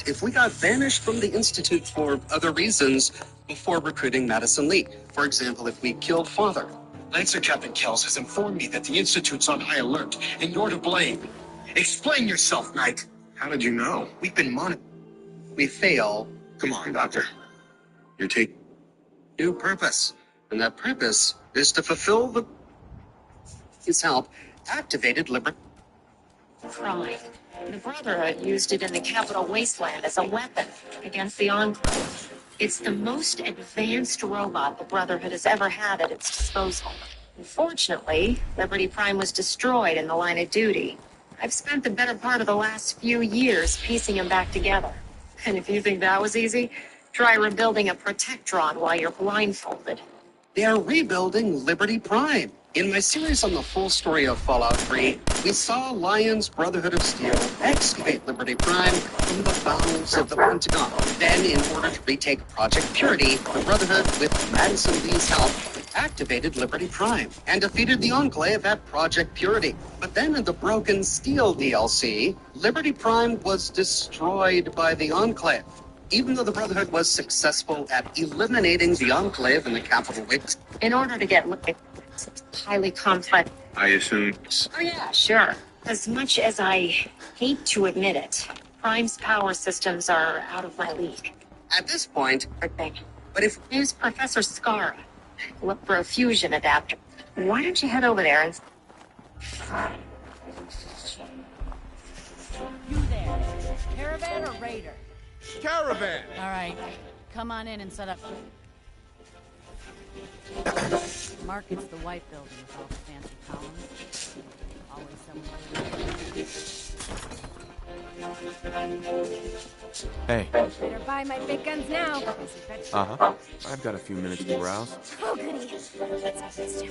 if we got banished from the Institute for other reasons before recruiting Madison Lee. For example, if we killed Father. Lancer Captain Kells has informed me that the Institute's on high alert, and you're to blame. Explain yourself, Knight. How did you know? We've been monitoring. We fail. Come on, Doctor. You're taking New purpose. And that purpose is to fulfill his help activated liberty. Crime. The Brotherhood used it in the Capital Wasteland as a weapon against the Enclave. It's the most advanced robot the Brotherhood has ever had at its disposal. Unfortunately, Liberty Prime was destroyed in the line of duty. I've spent the better part of the last few years piecing them back together. And if you think that was easy, try rebuilding a Protectron while you're blindfolded. They are rebuilding Liberty Prime. In my series on the full story of Fallout 3, we saw Lion's Brotherhood of Steel excavate Liberty Prime from the bowels of the Pentagon. Then, in order to retake Project Purity, the Brotherhood, with Madison Lee's help, activated Liberty Prime and defeated the Enclave at Project Purity. But then in the Broken Steel DLC, Liberty Prime was destroyed by the Enclave. Even though the Brotherhood was successful at eliminating the Enclave in the Capital Wasteland. In order to get Liberty, it's highly complex. I assume. Oh yeah, sure. As much as I hate to admit it, Prime's power systems are out of my league. At this point, but if Use Professor Scara. Look for a fusion adapter. Why don't you head over there and... You there. Caravan or Raider? Caravan! All right. Come on in and set up. Market's the white building with all the fancy columns. Always someone. Hey. Better buy my big guns now. Uh-huh. I've got a few minutes to browse. Oh, goody. That's my sister.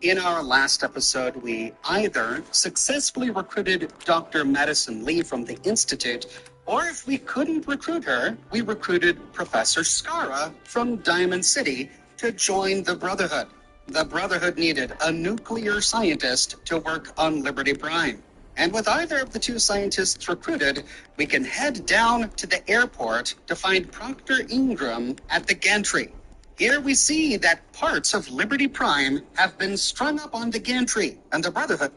in our last episode, we either successfully recruited Dr. Madison Lee from the Institute, or if we couldn't recruit her, we recruited Professor Scara from Diamond City to join the Brotherhood. The Brotherhood needed a nuclear scientist to work on Liberty Prime. And with either of the two scientists recruited, we can head down to the airport to find Proctor Ingram at the gantry. Here we see that parts of Liberty Prime have been strung up on the gantry, and the Brotherhood...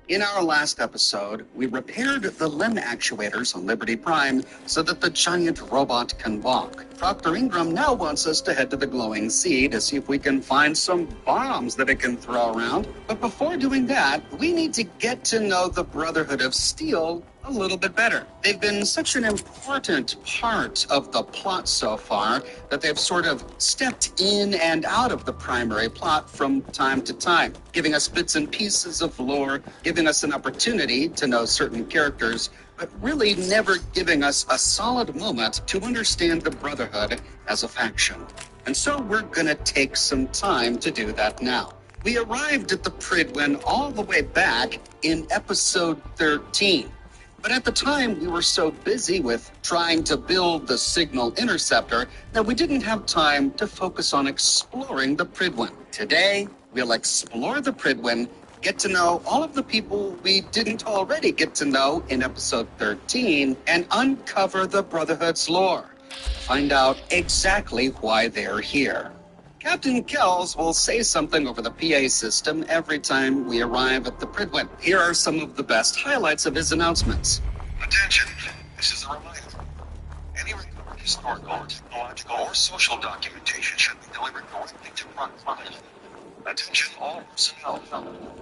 In our last episode, we repaired the limb actuators on Liberty Prime so that the giant robot can walk. Proctor Ingram now wants us to head to the glowing sea to see if we can find some bombs that it can throw around. But before doing that, we need to get to know the Brotherhood of Steel a little bit better. They've been such an important part of the plot so far that they've sort of stepped in and out of the primary plot from time to time, giving us bits and pieces of lore, giving us an opportunity to know certain characters, but really never giving us a solid moment to understand the Brotherhood as a faction. And so we're gonna take some time to do that now. We arrived at the Pridwin all the way back in episode 13. But at the time, we were so busy with trying to build the signal interceptor that we didn't have time to focus on exploring the Pridwin. Today, we'll explore the Pridwin, get to know all of the people we didn't already get to know in episode 13, and uncover the Brotherhood's lore. Find out exactly why they're here. Captain Kells will say something over the PA system every time we arrive at the Pridwin. Here are some of the best highlights of his announcements. Attention, this is a reminder. Any recorded historical, technological, or social documentation should be delivered directly to Front. Attention all personnel.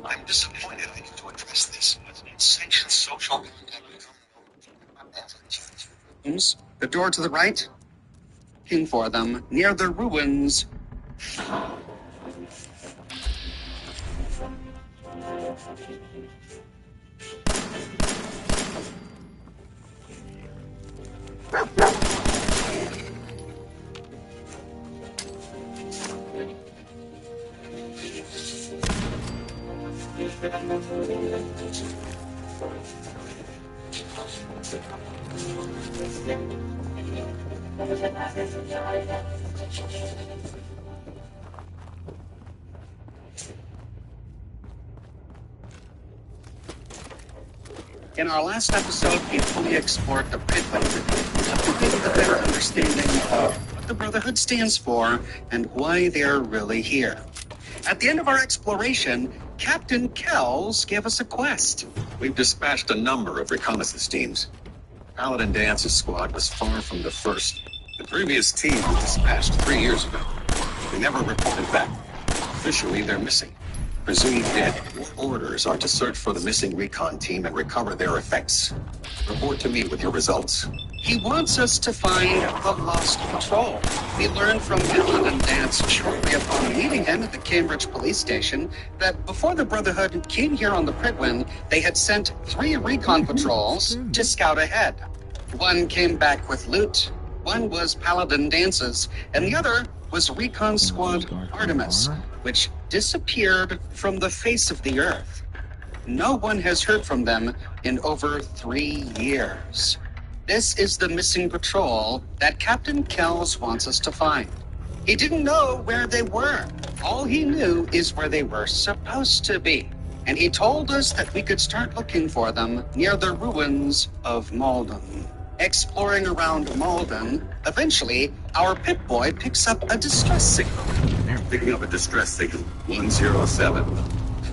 I'm disappointed I need to address this, but sanctioned social contact The door to the right, looking for them near the ruins. In our last episode, we fully explored the Pit-Wing to get a better understanding of what the Brotherhood stands for and why they're really here. At the end of our exploration, Captain Kells gave us a quest. We've dispatched a number of reconnaissance teams. Paladin Dance's squad was far from the first. The previous team was dispatched 3 years ago. They never reported back. Officially, they're missing. Presumed dead. Your orders are to search for the missing recon team and recover their effects. Report to me with your results. He wants us to find the Lost Patrol. We learned from Paladin Dance shortly upon meeting him at the Cambridge police station that before the Brotherhood came here on the Pritwin, they had sent 3 recon patrols to scout ahead. One came back with loot, one was Paladin Dance's, and the other was Recon Squad Artemis, which disappeared from the face of the earth. No one has heard from them in over 3 years. This is the missing patrol that Captain Kells wants us to find. He didn't know where they were. All he knew is where they were supposed to be. And he told us that we could start looking for them near the ruins of Malden. Exploring around Malden, eventually, our Pip-Boy picks up a distress signal. Picking up a distress signal. 107.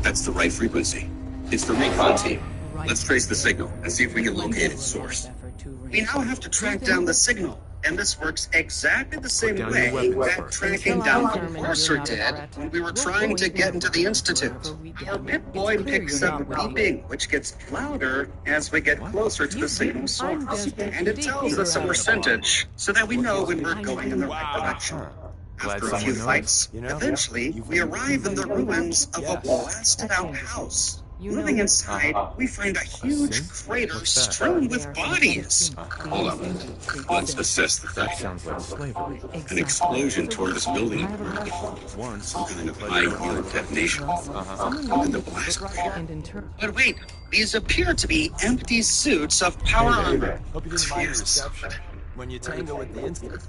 That's the right frequency. It's the recon team. Let's trace the signal and see if we can locate its source. We now have to track down the signal, and this works exactly the same way that tracking down the Courser did when we were trying to get into the Institute. Our Pip-Boy picks up beeping, which gets louder as we get closer to the signal source, and it tells us a percentage so that we know when we're going in the right direction. After a few fights, eventually, we arrive in the ruins of a blasted-out house. Moving inside, we find a huge crater strewn with bodies. Hold on. Let's assess the fact. Sounds like slavery. An explosion tore this building apart. Once. Some kind of high-yield detonation. And the blast crater. But wait, these appear to be empty suits of power armor. Hope you didn't find Yes. reception when you tango with the instant.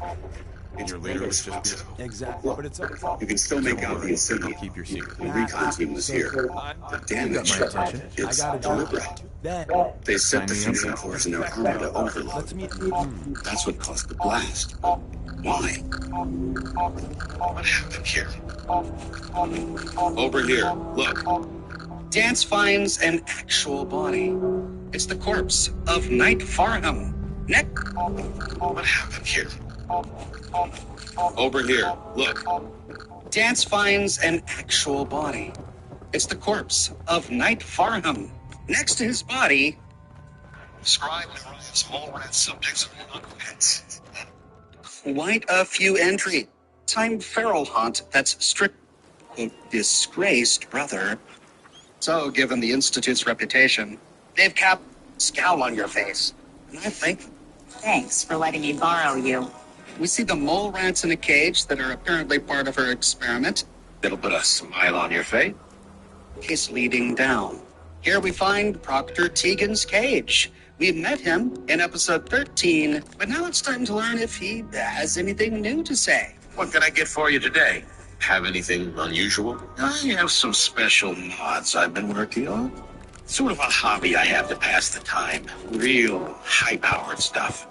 And your leader was just beautiful. Exactly, but it's okay. You can still make out the insignia. Keep your secret. The recon team was here. The damage. Got my attention. It's I got a job. deliberate. Then, They set the fusion cores in their armor to overload. let's meet. That's what caused the blast. Why? What happened here? Over here. Look. Dance finds an actual body. It's the corpse of Knight Farnham. What happened here? Over here. Look. Dance finds an actual body. It's the corpse of Knight Farnham. Next to his body, Scribe derives all rat subjects are pets. quite a few entries. Time feral hunt that's strict disgraced brother. So, given the Institute's reputation, they've kept scowl on your face. And I think Thanks for letting me borrow you. we see the mole rats in a cage that are apparently part of her experiment. That'll put a smile on your face. Case leading down. Here we find Proctor Tegan's cage. We met him in episode 13, but now it's time to learn if he has anything new to say. What can I get for you today? Have anything unusual? I have some special mods I've been working on. Sort of a hobby I have to pass the time. Real high-powered stuff.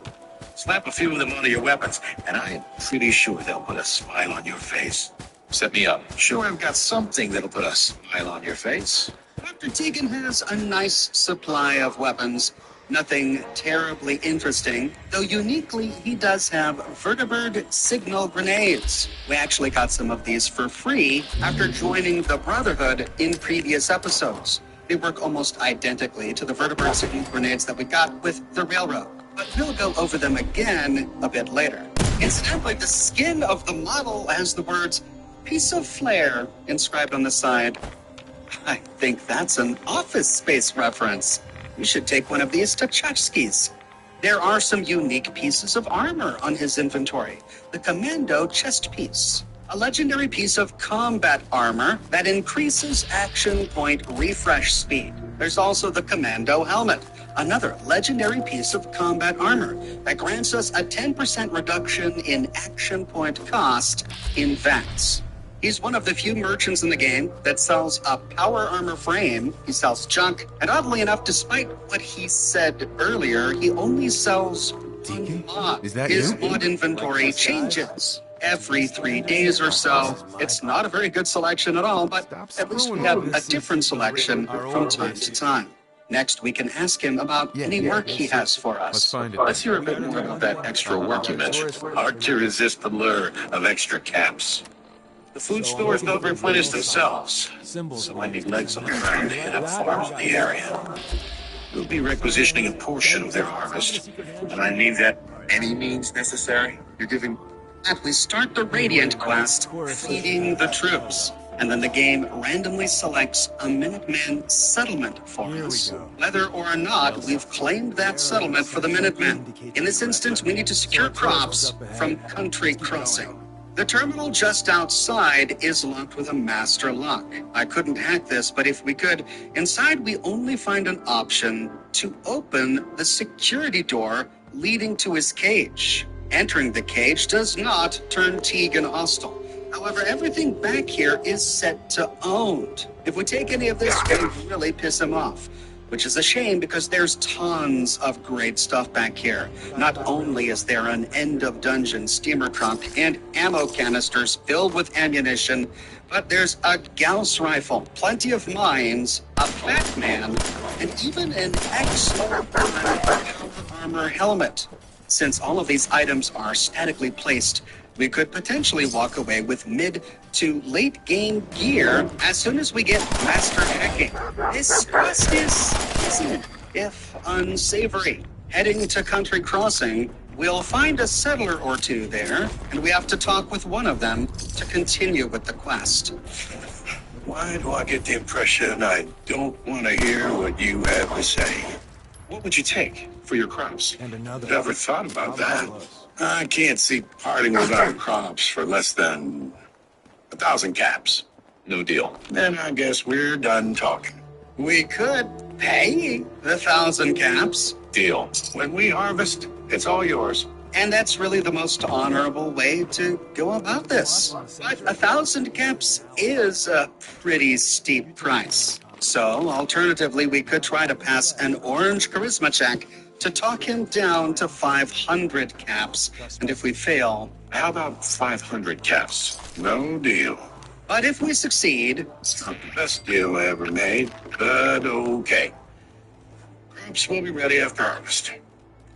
Slap a few of them onto your weapons, and I'm pretty sure they'll put a smile on your face. Set me up. Sure, I've got something that'll put a smile on your face. Dr. Tegan has a nice supply of weapons. Nothing terribly interesting, though uniquely he does have vertibird signal grenades. We actually got some of these for free after joining the Brotherhood in previous episodes. They work almost identically to the vertibird signal grenades that we got with the Railroad. but we'll go over them again a bit later. Incidentally, the skin of the model has the words "piece of flair" inscribed on the side. I think that's an Office Space reference. We should take one of these to Chachki's. There are some unique pieces of armor on his inventory. The Commando chest piece, a legendary piece of combat armor that increases action point refresh speed. There's also the Commando helmet, another legendary piece of combat armor that grants us a 10% reduction in action point cost in VATS. He's one of the few merchants in the game that sells a power armor frame. He sells junk, and oddly enough, despite what he said earlier, he only sells one mod. Is that His you? mod inventory changes every 3 days or so. It's not a very good selection at all, but at least we have a different selection from time to time. Next, we can ask him about any work he has for us. Let's find it. Let's hear a bit more about that extra work you mentioned. Hard to resist the lure of extra caps. The food stores don't replenish themselves, so I need legs on the ground to hit up farms in the area. We'll be requisitioning a portion of their harvest, and I need that any means necessary. You're giving... We start the Radiant quest, feeding the troops, and then the game randomly selects a Minuteman settlement for us. Whether or not we've claimed that settlement for the Minutemen. In this instance, we need to secure crops from Country Crossing. The terminal just outside is locked with a master lock. I couldn't hack this, but if we could, inside we only find an option to open the security door leading to his cage. Entering the cage does not turn Tegan hostile. However, everything back here is set to owned. If we take any of this, we really piss him off. Which is a shame because there's tons of great stuff back here. Not only is there an end-of-dungeon steamer trunk and ammo canisters filled with ammunition, but there's a Gauss rifle, plenty of mines, a Batman, and even an power armor helmet. Since all of these items are statically placed, we could potentially walk away with mid to late game gear as soon as we get master hacking. This quest is easy, if unsavory. Heading to Country Crossing, we'll find a settler or two there, and we have to talk with one of them to continue with the quest. Why do I get the impression I don't want to hear what you have to say? What would you take for your crops? And another. Never thought about that. I can't see parting with our crops for less than 1,000 caps. No deal. Then I guess we're done talking. We could pay the 1,000 caps. Deal. When we harvest, it's all yours. And that's really the most honorable way to go about this. But 1,000 caps is a pretty steep price. So, alternatively, we could try to pass an orange charisma check to talk him down to 500 caps. And if we fail... How about 500 caps? No deal. But if we succeed... It's not the best deal I ever made, but okay. Crops will be ready after harvest.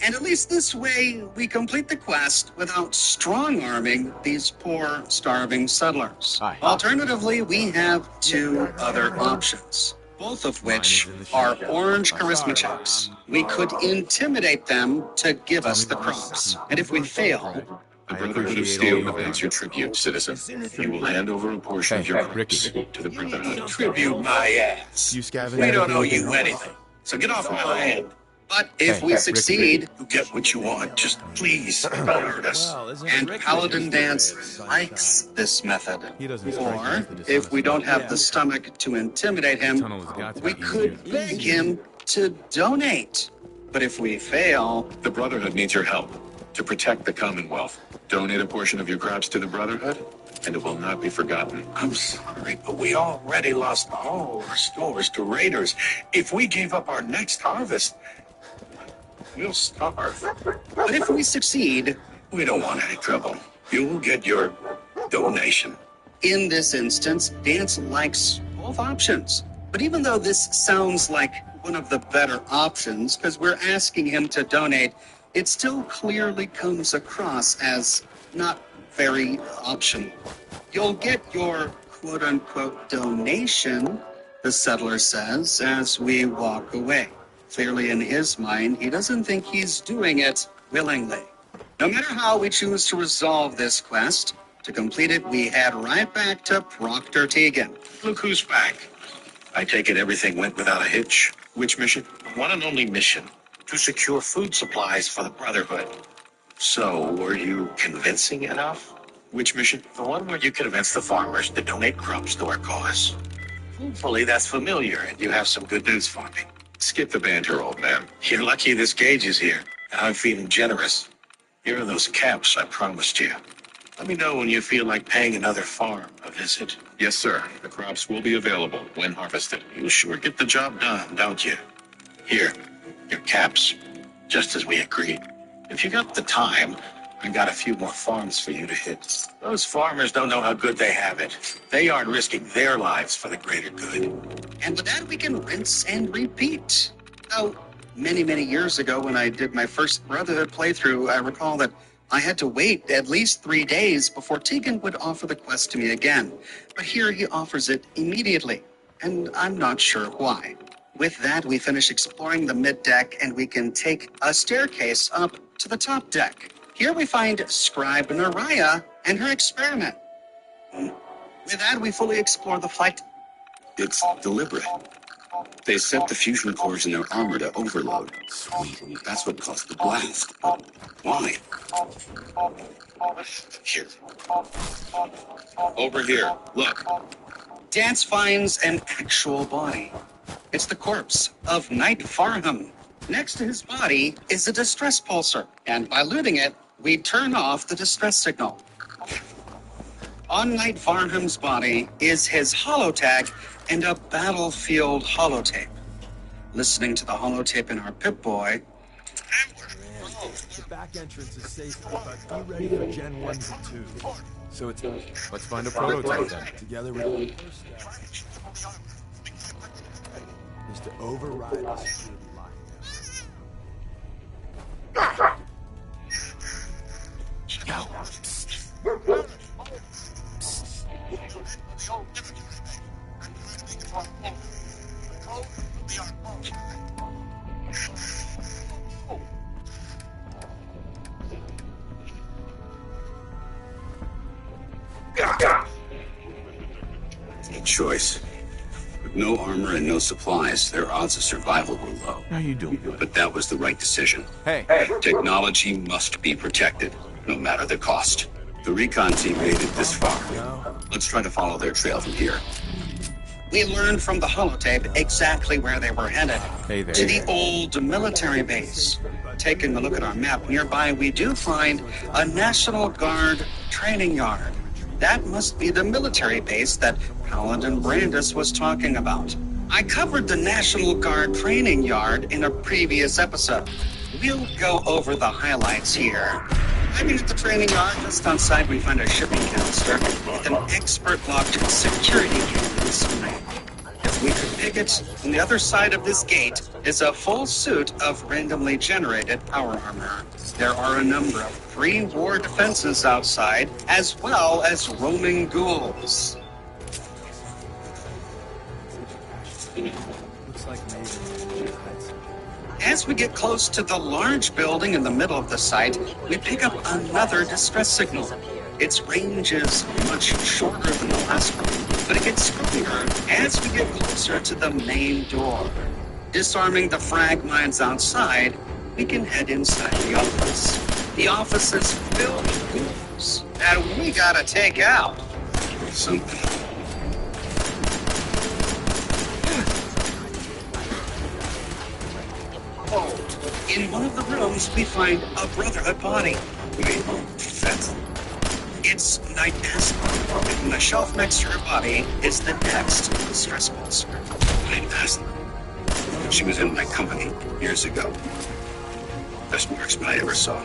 And at least this way, we complete the quest without strong-arming these poor, starving settlers. Alternatively, we have two other options, both of which are orange charisma checks. We could intimidate them to give us the crops. And if we fail... The Brotherhood of Steel demands your tribute, citizen. You will hand over a portion of your crops to the Brotherhood. Tribute my ass. You scavenge. We don't owe you anything, so get off my land. But if we succeed... You get what you want, just please don't hurt us. And Paladin Dance likes this method. Or, if we don't have the stomach to intimidate him, we could beg him to donate. But if we fail... The Brotherhood needs your help to protect the Commonwealth. Donate a portion of your crops to the Brotherhood, and it will not be forgotten. I'm sorry, but we already lost all our stores to raiders. If we gave up our next harvest, we'll starve. But if we succeed... We don't want any trouble. You will get your donation. In this instance, Dance likes both options. But even though this sounds like one of the better options, because we're asking him to donate, it still clearly comes across as not very optional. You'll get your quote-unquote donation, the settler says, as we walk away. Clearly, in his mind, he doesn't think he's doing it willingly. No matter how we choose to resolve this quest, to complete it, we head right back to Proctor Tegan. Look who's back. I take it everything went without a hitch. Which mission? One and only mission. To secure food supplies for the Brotherhood. So, were you convincing enough? Which mission? The one where you convinced the farmers to donate crops to our cause. Hopefully that's familiar and you have some good news for me. Skip the banter, old man. You're lucky this Gage is here. I'm feeling generous. Here are those caps I promised you. Let me know when you feel like paying another farm a visit. Yes, sir. The crops will be available when harvested. You sure get the job done, don't you? Here, your caps. Just as we agreed. If you got the time, I got a few more farms for you to hit. Those farmers don't know how good they have it. They aren't risking their lives for the greater good. And with that, we can rinse and repeat. Now, many years ago when I did my first Brotherhood playthrough, I recall that I had to wait at least 3 days before Tegan would offer the quest to me again. But here he offers it immediately, and I'm not sure why. With that, we finish exploring the mid-deck, and we can take a staircase up to the top deck. Here we find Scribe Naraya and her experiment. With that, we fully explore the flight. It's deliberate. They set the fusion cores in their armor to overload. Sweet. That's what caused the blast. Why? Here. Over here. Look. Dance finds an actual body. It's the corpse of Knight Farham. Next to his body is a distress pulsar, and by looting it, we turn off the distress signal. On Knight Farham's body is his holotag and a battlefield holotape. Listening to the holotape in our Pip-Boy, The back entrance is safe, but be ready for Gen 1 to 2. So it's... Let's find a prototype then. Together with the first step is to override the security lockdown. No choice. With no armor and no supplies, their odds of survival were low. How you doing? But that was the right decision. Hey. Technology must be protected, no matter the cost. The recon team made it this far. Let's try to follow their trail from here. we learned from the holotape exactly where they were headed. Hey there. To the old military base. Taking a look at our map nearby, we do find a National Guard training yard. That must be the military base that Paladin Brandis was talking about. I covered the National Guard training yard in a previous episode. We'll go over the highlights here. Arriving at the training yard, just outside we find a shipping canister with an expert-locked security gate inside. If we could pick it, on the other side of this gate is a full suit of randomly generated power armor. There are a number of pre-war defenses outside, as well as roaming ghouls. Looks like maybe As we get close to the large building in the middle of the site, we pick up another distress signal. Its range is much shorter than the last one, but it gets stronger as we get closer to the main door. Disarming the frag mines outside, we can head inside the office. The office is filled with ghouls that we gotta take out. Something. In one of the rooms, we find a Brotherhood body. Wait, that's... It's Night Aslan, and on the shelf next to her body is the next distress monster. Night Aslan. She was in my company years ago. Best marksman I ever saw. On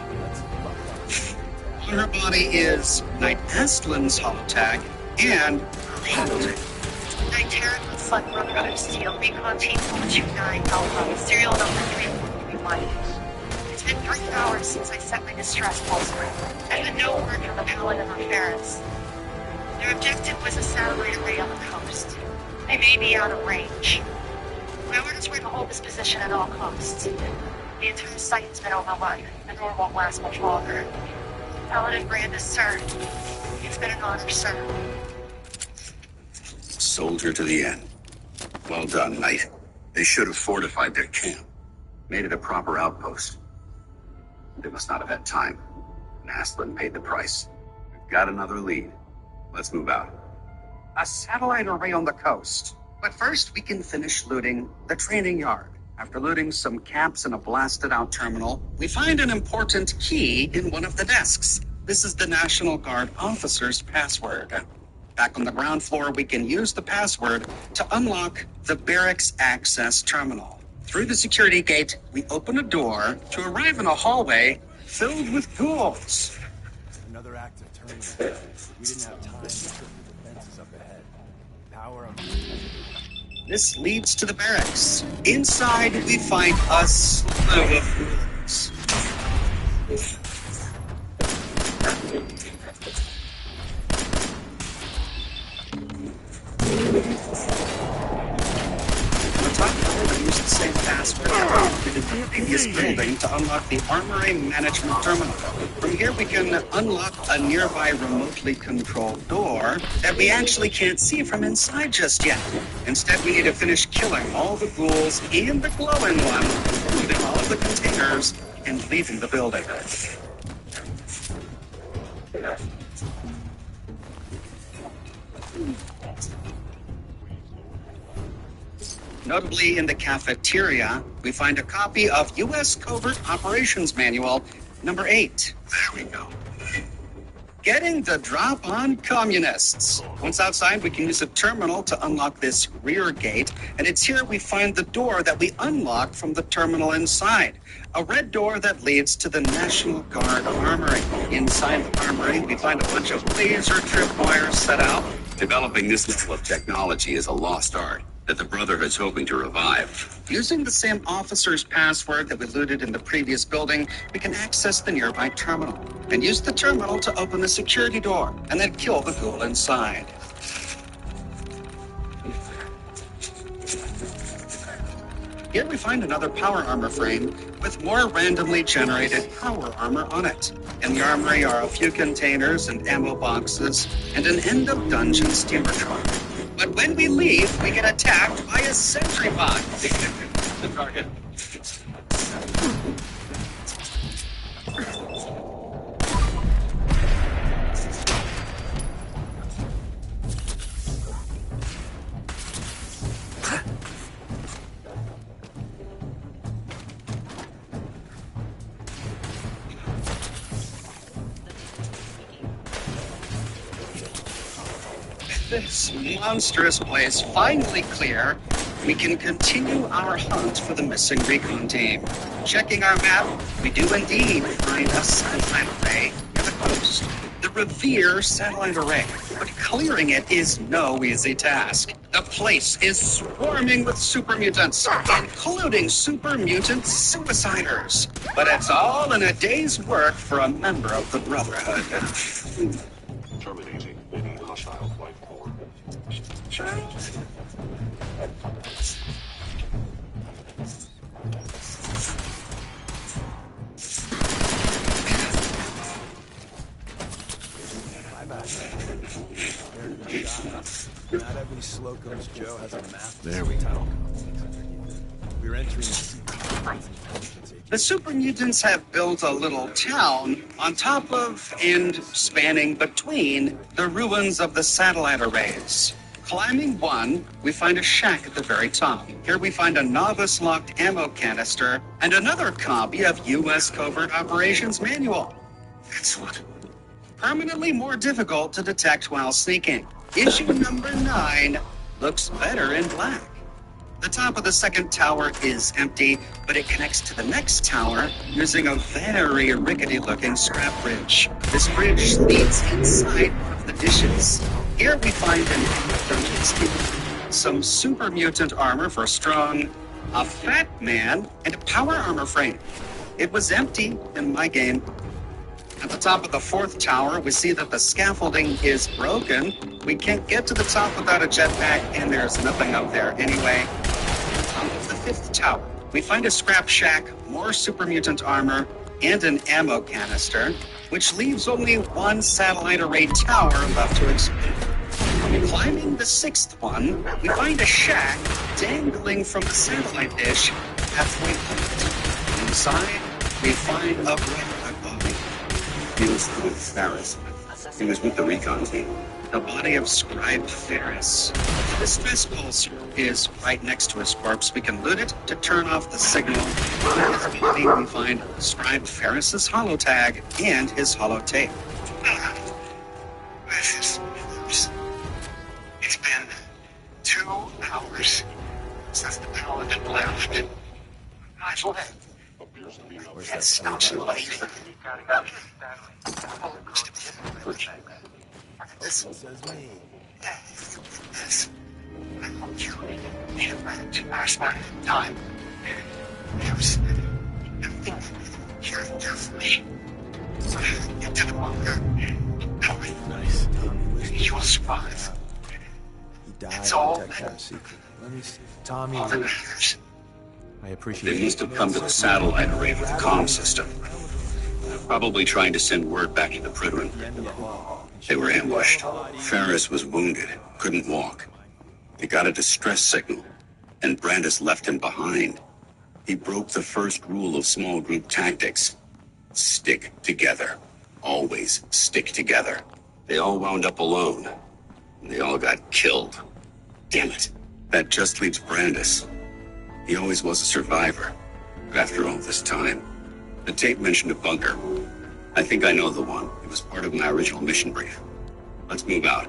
her body is Night Aslan's holotag and her holotape. Night Terran with Flood Brotherhood Steel, Recon Team 429 Alpha, serial number 3431. It's been 3 hours since I sent my distress pulse. I've had no word from the Paladin or Ferris. Their objective was a satellite array on the coast. They may be out of range. My orders were to hold this position at all costs. The entire site has been overrun. The door won't last much longer. Paladin Brandis, sir. It's been an honor, sir. Soldier to the end. Well done, Knight. They should have fortified their camp, made it a proper outpost. They must not have had time. And Asplin paid the price. We've got another lead. Let's move out. A satellite array on the coast. But first, we can finish looting the training yard. After looting some caps and a blasted-out terminal, we find an important key in one of the desks. This is the National Guard officer's password. Back on the ground floor, we can use the password to unlock the barracks access terminal. Through the security gate, we open a door to arrive in a hallway filled with ghouls. Another active terminal. We didn't have time to strip the defenses up ahead. Power them. This leads to the barracks. Inside, we find a slew of ghouls. Use the same password that we did in the previous building to unlock the Armory Management Terminal. From here, we can unlock a nearby remotely controlled door that we actually can't see from inside just yet. Instead, we need to finish killing all the ghouls and the glowing one, including all of the containers, and leaving the building. Notably, in the cafeteria, we find a copy of U.S. Covert Operations Manual number 8. There we go. Getting the drop on communists. Once outside, we can use a terminal to unlock this rear gate, and it's here we find the door that we unlock from the terminal inside. A red door that leads to the National Guard Armory. Inside the armory, we find a bunch of laser tripwires set out. Developing this level of technology is a lost art that the Brotherhood's hoping to revive. Using the same officer's password that we looted in the previous building, we can access the nearby terminal and use the terminal to open the security door and then kill the ghoul inside. Here we find another power armor frame with more randomly generated power armor on it. In the armory are a few containers and ammo boxes and an end-of-dungeon steamer truck. But when we leave, we get attacked by a sentry bot. The target. This monstrous place finally clear, we can continue our hunt for the missing recon team. Checking our map, we do indeed find a satellite array near the coast. The Revere satellite array, but clearing it is no easy task. The place is swarming with super mutants, including super mutant suiciders. But it's all in a day's work for a member of the Brotherhood. Terminating any hostile flight form. Not every Slocum's Joe has a map. There we go. We're entering The super mutants have built a little town on top of and spanning between the ruins of the satellite arrays. Climbing one, we find a shack at the very top. Here we find a novice-locked ammo canister and another copy of U.S. Covert Operations Manual. Excellent. Permanently more difficult to detect while sneaking. Issue number 9 looks better in black. The top of the second tower is empty, but it connects to the next tower using a very rickety-looking scrap bridge. This bridge leads inside one of the dishes. Here we find some super mutant armor for Strong, a fat man, and a power armor frame. It was empty in my game. At the top of the fourth tower, we see that the scaffolding is broken. We can't get to the top without a jetpack, and there's nothing up there anyway. On top of 5th tower, we find a scrap shack, more super mutant armor, and an ammo canister, which leaves only one satellite array tower left to explore. Climbing the 6th one, we find a shack dangling from the satellite dish halfway up. Inside, we find a Brotherhood body. He was with Ferris. He was with the recon team. The body of Scribe Ferris. The stress pulse is right next to his corpse. We can loot it to turn off the signal. On his body, we find Scribe Ferris's holotag and his holotape. It's been 2 hours since the paladin left. I've left. It stops bleeding. This says me. This. I want you to get back to our spot in time. There's nothing here for me. Into the bunker. Nice. You will survive. He died It's all protecting our secret. Let me see. Tommy, all that matters. I appreciate They must have come to the satellite array with the comm system. Probably trying to send word back to the Prudman. They were ambushed. Ferris was wounded, couldn't walk. He got a distress signal, and Brandis left him behind. He broke the first rule of small group tactics. Stick together. Always stick together. They all wound up alone. And they all got killed. Damn it. That just leaves Brandis. He always was a survivor. But after all this time, the tape mentioned a bunker. I think I know the one. It was part of my original mission brief. Let's move out.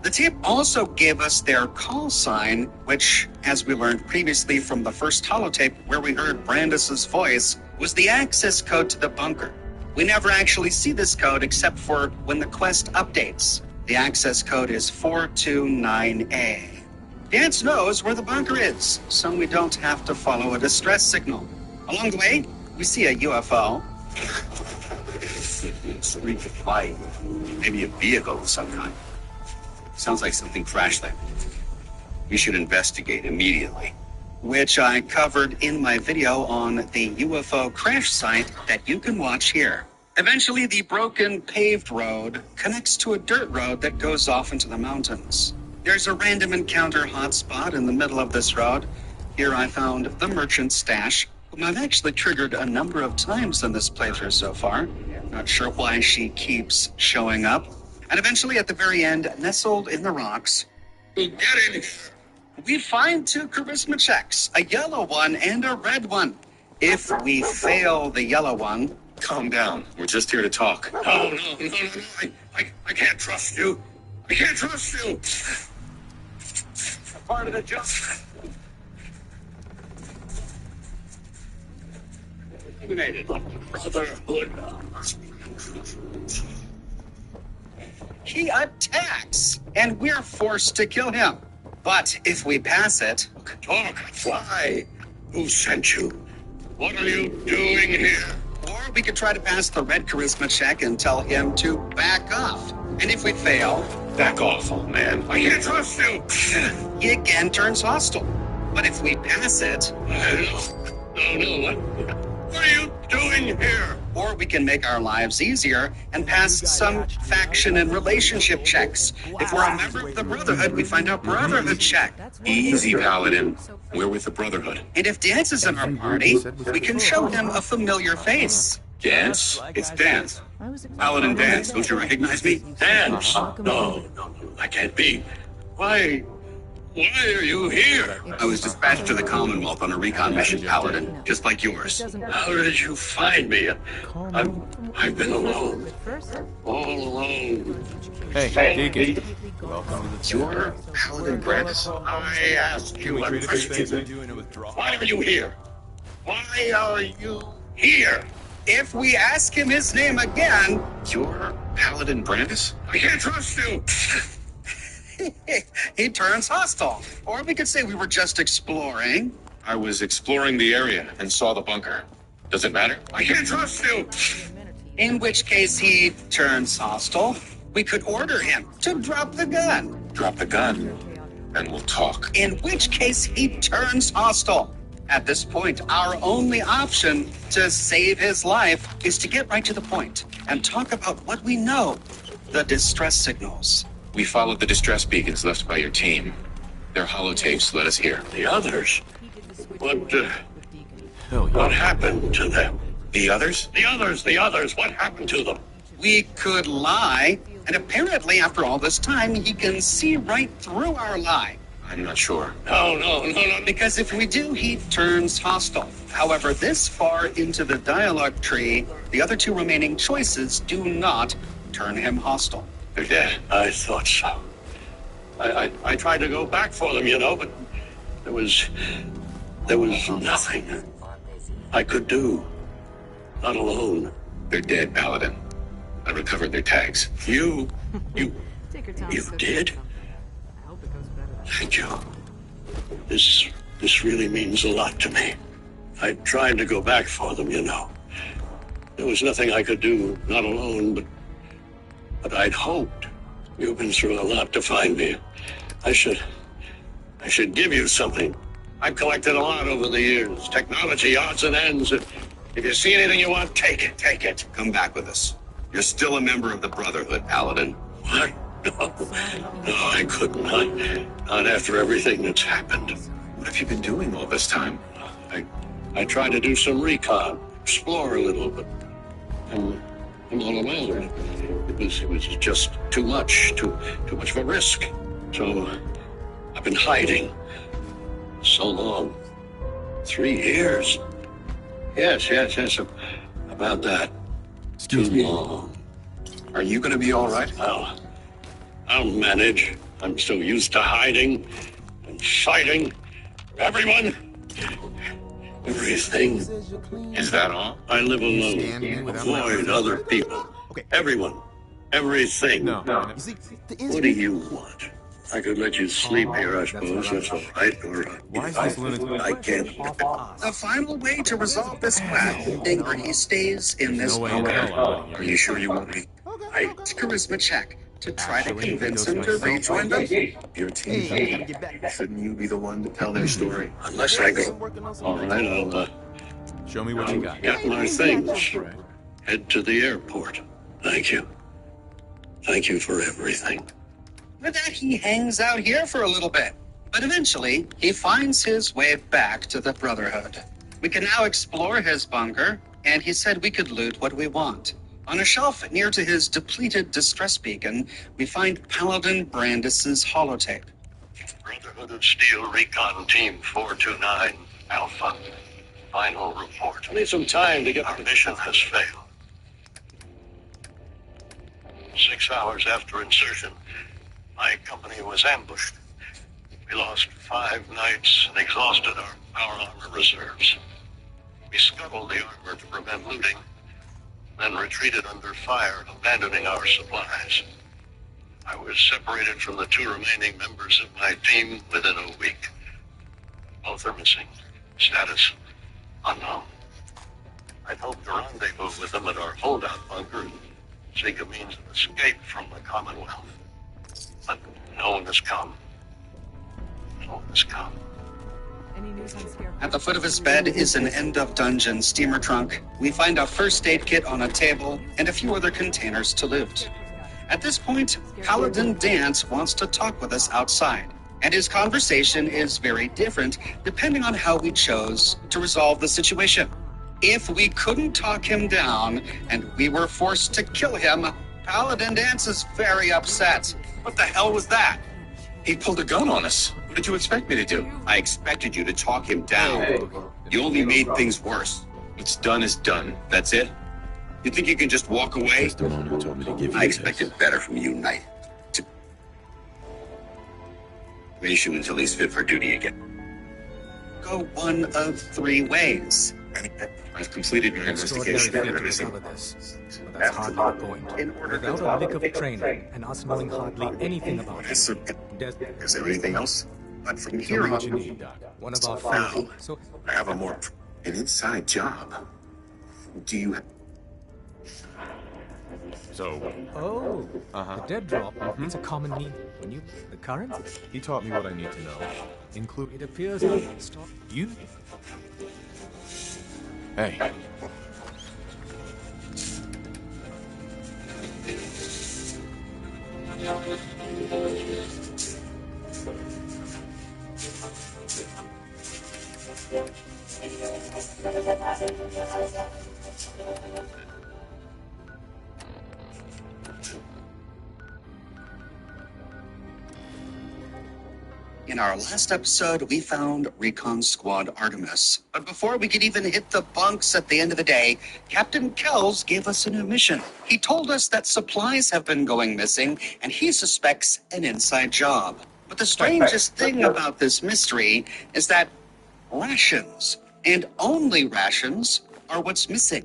The tape also gave us their call sign, which, as we learned previously from the first holotape where we heard Brandis's voice, was the access code to the bunker. We never actually see this code except for when the quest updates. The access code is 429A. Dance knows where the bunker is, so we don't have to follow a distress signal. Along the way, we see a UFO. Streak of light. Maybe a vehicle of some kind. Sounds like something crash landed. We should investigate immediately. Which I covered in my video on the UFO crash site that you can watch here. Eventually, the broken paved road connects to a dirt road that goes off into the mountains. There's a random encounter hotspot in the middle of this road. Here I found the merchant stash, whom I've actually triggered a number of times in this playthrough so far. Not sure why she keeps showing up. And eventually, at the very end, nestled in the rocks, Get in. we find 2 charisma checks, a yellow one and a red one. If we fail the yellow one, Calm down. We're just here to talk. No. I can't trust you. I can't trust you. Part of the job. Eliminated. Brotherhood. he attacks, and we're forced to kill him. But if we pass it, Talk. Fly. Who sent you? What are you doing here? or we could try to pass the red charisma check and tell him to back off. And if we fail, Back off, old man. I can't trust you. he again turns hostile. But if we pass it, No. What are you doing here? or we can make our lives easier and pass some faction and relationship checks. If we're a member of the Brotherhood, we find a Brotherhood check. Easy, Paladin. We're with the Brotherhood. And if Dance is in our party, we can show him a familiar face. Dance? It's Dance. Paladin Dance. Don't you recognize me? Dance? No. I can't be. Why are you here? I was dispatched to the Commonwealth on a recon mission, Paladin, just like yours. How did you find me? I've been alone. All alone. Hey, Deacon. Welcome to the You're Paladin Brandis. I asked you a question. Why are you here? Why are you here? If we ask him his name again, You're Paladin Brandis? I can't trust you. he turns hostile. Or we could say we were just exploring. I was exploring the area and saw the bunker. Does it matter? I can't trust you. In which case he turns hostile. We could order him to drop the gun. Drop the gun, and we'll talk. In which case he turns hostile. At this point, our only option to save his life is to get right to the point and talk about what we know, the distress signals. We followed the distress beacons left by your team. Their holotapes led us here. The others? What Hell yeah. what happened to them? The others? The others, what happened to them? We could lie, and apparently after all this time, he can see right through our lie. I'm not sure. No. Because if we do, he turns hostile. However, this far into the dialogue tree, the other two remaining choices do not turn him hostile. They're dead. I thought so. I tried to go back for them, but there was nothing I could do. Not alone. They're dead, Paladin. I recovered their tags. You Take your time. You did? I hope it goes better. Thank you. This really means a lot to me. I tried to go back for them, There was nothing I could do, not alone, but I'd hoped. You've been through a lot to find me. I should give you something. I've collected a lot over the years. Technology, odds and ends. If you see anything you want, take it. Come back with us. You're still a member of the Brotherhood, Paladin. What? No, I couldn't. Not after everything that's happened. What have you been doing all this time? I tried to do some recon, explore a little, but I'm all alone. It was just too much of a risk. So I've been hiding so long. 3 years. Yes, about that. Excuse Too me. long. Are you going to be all right? I'll manage. I'm so used to hiding and fighting. Everyone. Everything. Is that all? I live alone. Avoid other people. Everyone. Everything. No. You see, the What do you want? I could let you sleep here, I suppose. That's all right. Or Why is this lunatic? I can't. The final way to resolve this ending where he stays in this No way in hell I'm letting Are you sure you want me? charisma check to try to Actually, convince it him goes to myself. rejoin them. Your team. Shouldn't you be the one to tell their story? Unless I go. All right, I'll Show me what you got. get my things. Right. Head to the airport. Thank you. Thank you for everything. With that, he hangs out here for a little bit. But eventually, he finds his way back to the Brotherhood. We can now explore his bunker, and he said we could loot what we want. On a shelf near to his depleted distress beacon, we find Paladin Brandis's holotape. Brotherhood of Steel Recon Team 429 Alpha. Final report. I need some time to get. Our mission has failed. 6 hours after insertion, my company was ambushed. We lost 5 knights and exhausted our armor reserves. We scuttled the armor to prevent looting, then retreated under fire, abandoning our supplies. I was separated from the 2 remaining members of my team within a week. Both are missing. Status unknown. I'd hoped to rendezvous with them at our holdout bunker and seek a means of escape from the Commonwealth. But no one has come. No one has come. Any news on Scarecrow? At the foot of his bed is an end-of-dungeon steamer trunk. We find a first aid kit on a table and a few other containers to loot. At this point, Paladin Dance wants to talk with us outside, and his conversation is very different depending on how we chose to resolve the situation. If we couldn't talk him down and we were forced to kill him, Paladin Dance is very upset. What the hell was that? He pulled a gun on us. What did you expect me to do? I expected you to talk him down. You only made things worse. What's done is done. That's it? You think you can just walk away? That's the one who told me to give you I this. expected better from you, Knight. To ration until he's fit for duty again. Go one of 3 ways. I've completed my investigation. Extraordinary feat to recover this. But that's hardly the point. In order to Without a lick of training, and us knowing hardly anything about it, Yes, sir. Is there anything else? but from tell here me what on, you need, Doc. One of our favorite. So, I have an inside job. Do you? So, oh, the dead drop. It's a common need. When you, the current? he taught me what I need to know. Include. It appears our stock. You. Hey. In our last episode, we found Recon Squad Artemis. But before we could even hit the bunks at the end of the day, Captain Kells gave us a new mission. He told us that supplies have been going missing, and he suspects an inside job. But the strangest thing about this mystery is that rations, and only rations, are what's missing.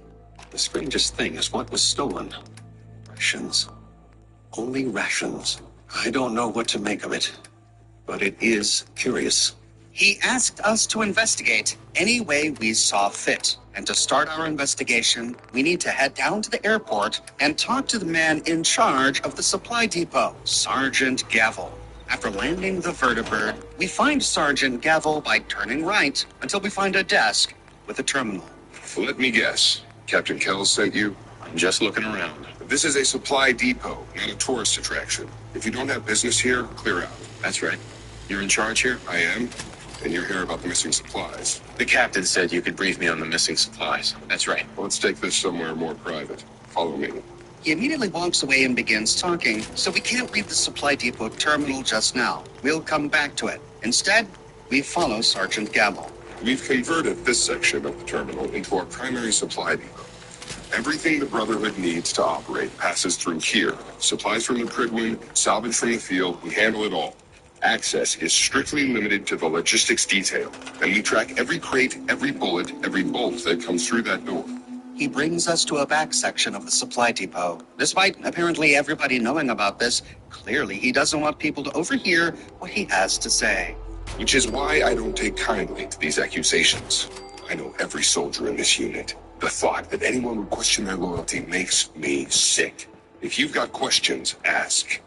The strangest thing is what was stolen. Rations. Only rations. I don't know what to make of it, but it is curious. He asked us to investigate any way we saw fit. And to start our investigation, we need to head down to the airport and talk to the man in charge of the supply depot, Sergeant Gavel. After landing the vertibird, we find Sergeant Gavel by turning right until we find a desk with a terminal. Let me guess. Captain Kells sent you? I'm just looking around. This is a supply depot, not a tourist attraction. If you don't have business here, clear out. That's right. You're in charge here? I am, and you're here about the missing supplies. The captain said you could brief me on the missing supplies. That's right. Well, let's take this somewhere more private. Follow me. He immediately walks away and begins talking, so we can't leave the supply depot terminal just now. We'll come back to it. Instead, we follow Sergeant Gavel. We've converted this section of the terminal into our primary supply depot. Everything the Brotherhood needs to operate passes through here. Supplies from the Pridwin, salvage from the field, we handle it all. Access is strictly limited to the logistics detail, and we track every crate, every bullet, every bolt that comes through that door. He brings us to a back section of the supply depot. Despite apparently everybody knowing about this, clearly he doesn't want people to overhear what he has to say. Which is why I don't take kindly to these accusations. I know every soldier in this unit. The thought that anyone would question their loyalty makes me sick. If you've got questions, ask.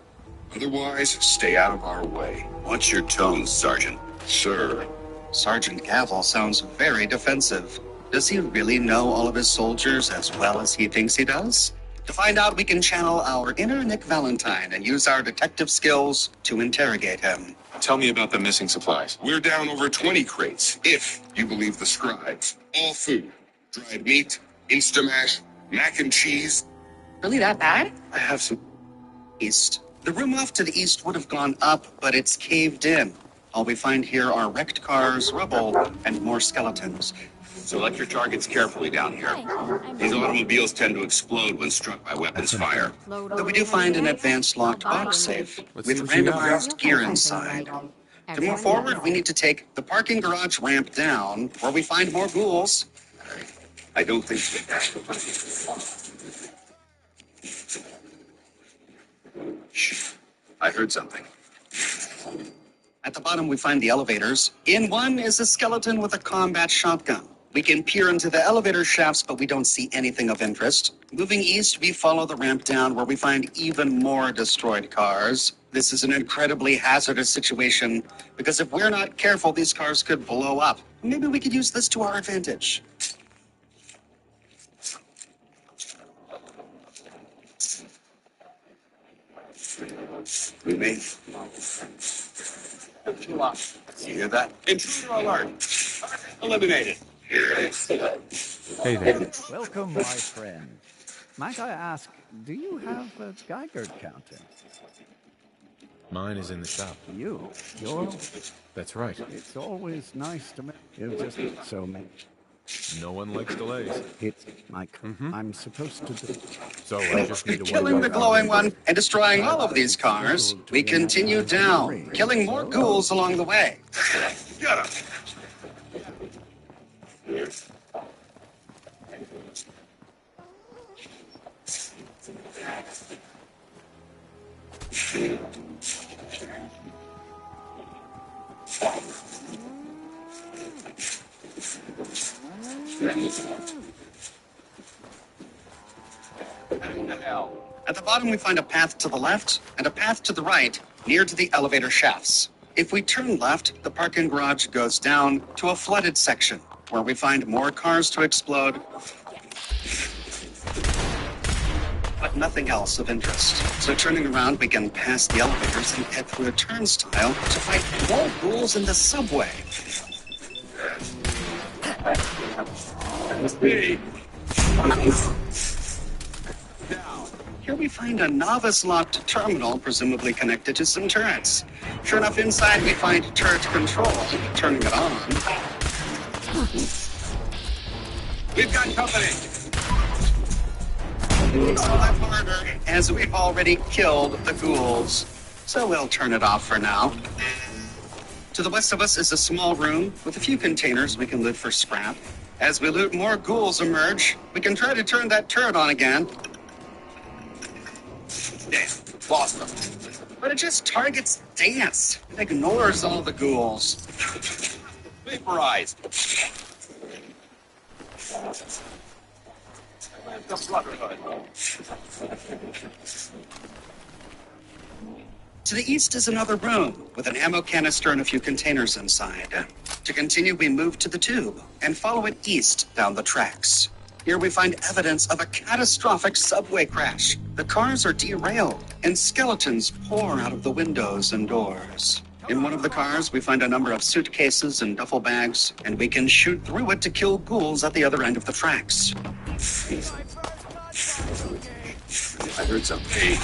Otherwise, stay out of our way. What's your tone, Sergeant? Sir. Sergeant Gavel sounds very defensive. Does he really know all of his soldiers as well as he thinks he does? To find out, we can channel our inner Nick Valentine and use our detective skills to interrogate him. Tell me about the missing supplies. We're down over 20 crates, if you believe the scribes. All food. Dried meat, Instamash, mac and cheese. Really that bad? I have some east. The room off to the east would have gone up, but it's caved in. All we find here are wrecked cars, rubble, and more skeletons. Select your targets carefully down here. These automobiles tend to explode when struck by weapons fire. Though we do find an advanced locked box safe with randomized gear inside. To move forward, we need to take the parking garage ramp down, where we find more ghouls. I don't think Shh. I heard something. At the bottom, we find the elevators. In one is a skeleton with a combat shotgun. We can peer into the elevator shafts, but we don't see anything of interest. Moving east, we follow the ramp down, where we find even more destroyed cars. This is an incredibly hazardous situation, because if we're not careful, these cars could blow up. Maybe we could use this to our advantage. We made. You hear that? Intruder alert. Eliminated. Hey there. Welcome, my friend. Might I ask, do you have a Geiger counter? Mine is in the shop. You're... That's right. It's always nice to meet you. Just so many. No one likes delays. It's Mike. I'm supposed to do. So I just need to Killing the glowing one and destroying all of these cars, we continue down, killing more ghouls along the way. Get him! At the bottom, we find a path to the left and a path to the right, near to the elevator shafts. If we turn left, the parking garage goes down to a flooded section where we find more cars to explode, but nothing else of interest. So turning around, we can pass the elevators and head through a turnstile to fight more ghouls in the subway. Now, here we find a novice-locked terminal, presumably connected to some turrets. Sure enough, inside we find turret control. Turning it on. We've got company. It's a lot harder, as we've already killed the ghouls. So we'll turn it off for now. To the west of us is a small room with a few containers we can loot for scrap. As we loot, more ghouls emerge. We can try to turn that turret on again. Damn, lost them. But it just targets Dance. It ignores all the ghouls. Vaporized. The Brotherhood. To the east is another room with an ammo canister and a few containers inside. To continue, we move to the tube and follow it east down the tracks. Here we find evidence of a catastrophic subway crash. The cars are derailed and skeletons pour out of the windows and doors. In one of the cars, we find a number of suitcases and duffel bags, and we can shoot through it to kill ghouls at the other end of the tracks. I heard something.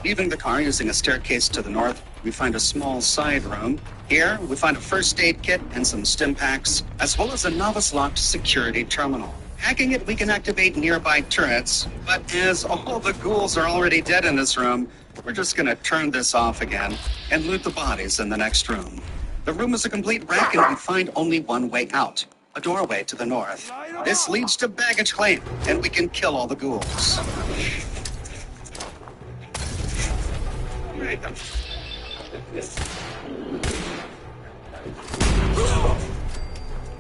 Leaving the car using a staircase to the north, we find a small side room. Here, we find a first aid kit and some stim packs, as well as a novice-locked security terminal. Hacking it, we can activate nearby turrets, but as all the ghouls are already dead in this room, we're just gonna turn this off again and loot the bodies in the next room. The room is a complete wreck, and we find only one way out, a doorway to the north. This leads to baggage claim, and we can kill all the ghouls.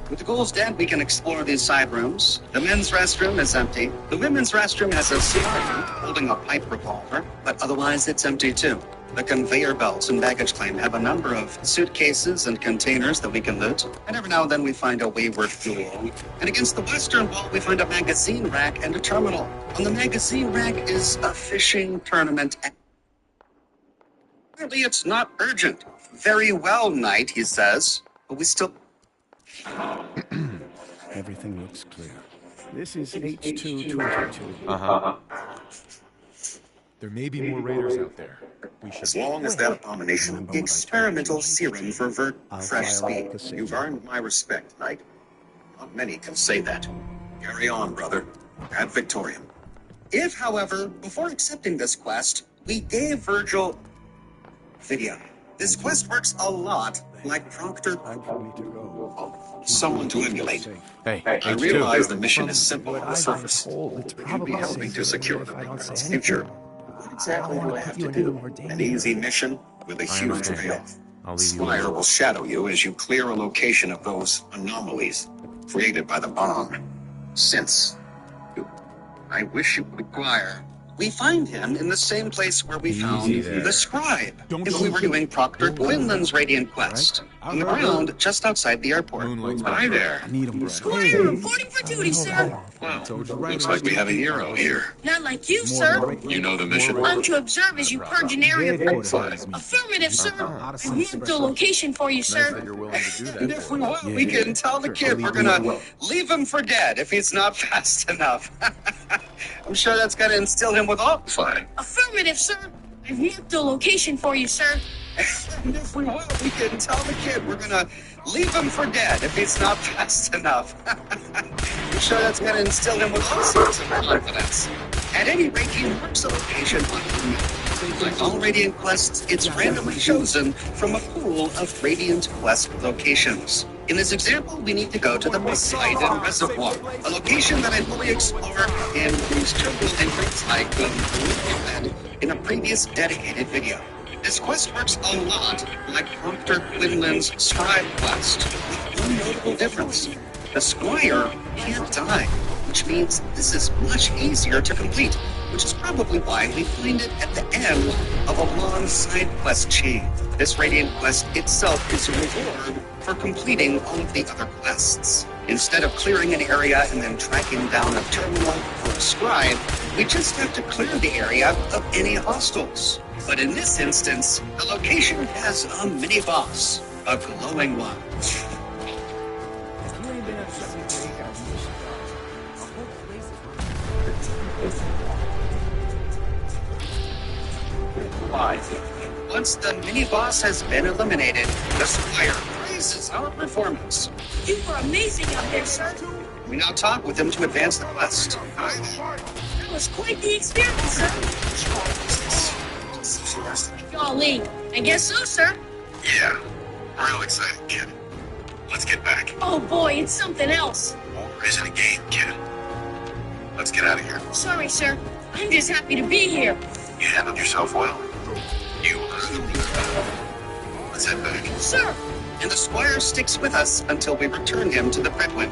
With the ghouls dead, we can explore these side rooms. The men's restroom is empty. The women's restroom has a civilian holding a pipe revolver, but otherwise it's empty too. The conveyor belts and baggage claim have a number of suitcases and containers that we can loot, and every now and then we find a wayward ghoul. And against the western wall, we find a magazine rack and a terminal. On the magazine rack is a fishing tournament. Apparently it's not urgent. Very well, Knight, he says, but we still... Everything looks clear. This is H222. There may be more raiders out there. We should... As long as that abomination... The experimental serum for fresh speed. You've earned my respect, Knight. Not many can say that. Carry on, brother. Ad Victoriam. If, however, before accepting this quest, we gave Virgil video. This quest works a lot like Proctor. Someone to emulate. Hey, I realize the mission is simple on the surface. You'd be helping to secure the Brotherhood's future. What exactly do I have to do? An easy mission with a huge payoff. Squire will shadow you as you clear a location of those anomalies created by the bomb. Since I wish you would acquire. We find him in the same place where we found the scribe. If we were doing Proctor Quinlan's Radiant Quest, on the ground just outside the airport. Hi there. Squire, reporting for duty, sir. Well, looks like we have a hero here. Not like you, sir. You know the mission? I'm to observe as you purge an area of... Fine. Affirmative, sir. I've marked the location for you, sir. And if we want, we can tell the kid we're gonna leave him for dead if he's not fast enough. I'm sure that's gonna instill him with all... Fine. Affirmative, sir. I've marked the location for you, sir. And if we will, we can tell the kid we're gonna leave him for dead if he's not fast enough. I'm sure that's gonna instill him with all sorts of confidence. At any rate, he marks a location on him. Like all Radiant Quests, it's randomly chosen from a pool of Radiant Quest locations. In this example, we need to go to the Poseidon Reservoir, a location that I fully explore and whose terminal entrance I could in a previous dedicated video. This quest works a lot like Proctor Quinlan's Scribe quest, with one notable difference. The Squire can't die, which means this is much easier to complete, which is probably why we find it at the end of a long side quest chain. This Radiant quest itself is a reward for completing all of the other quests. Instead of clearing an area and then tracking down a terminal or a scribe, we just have to clear the area of any hostiles. But in this instance, the location has a mini-boss, a glowing one. You ain't been up to see Graveyard, you should go. The whole place is on. Once the mini-boss has been eliminated, the Squire praises our performance. You were amazing out there, sir. We now talk with him to advance the quest. That was quite the experience, sir. Golly, I guess so, sir. Yeah, real exciting, kid. Let's get back. Oh boy, it's something else. War isn't a game, kid. Let's get out of here. Sorry, sir. I'm just happy to be here. You handled yourself well. You are the leader. Let's head back. Sir! And the Squire sticks with us until we return him to the Predwin.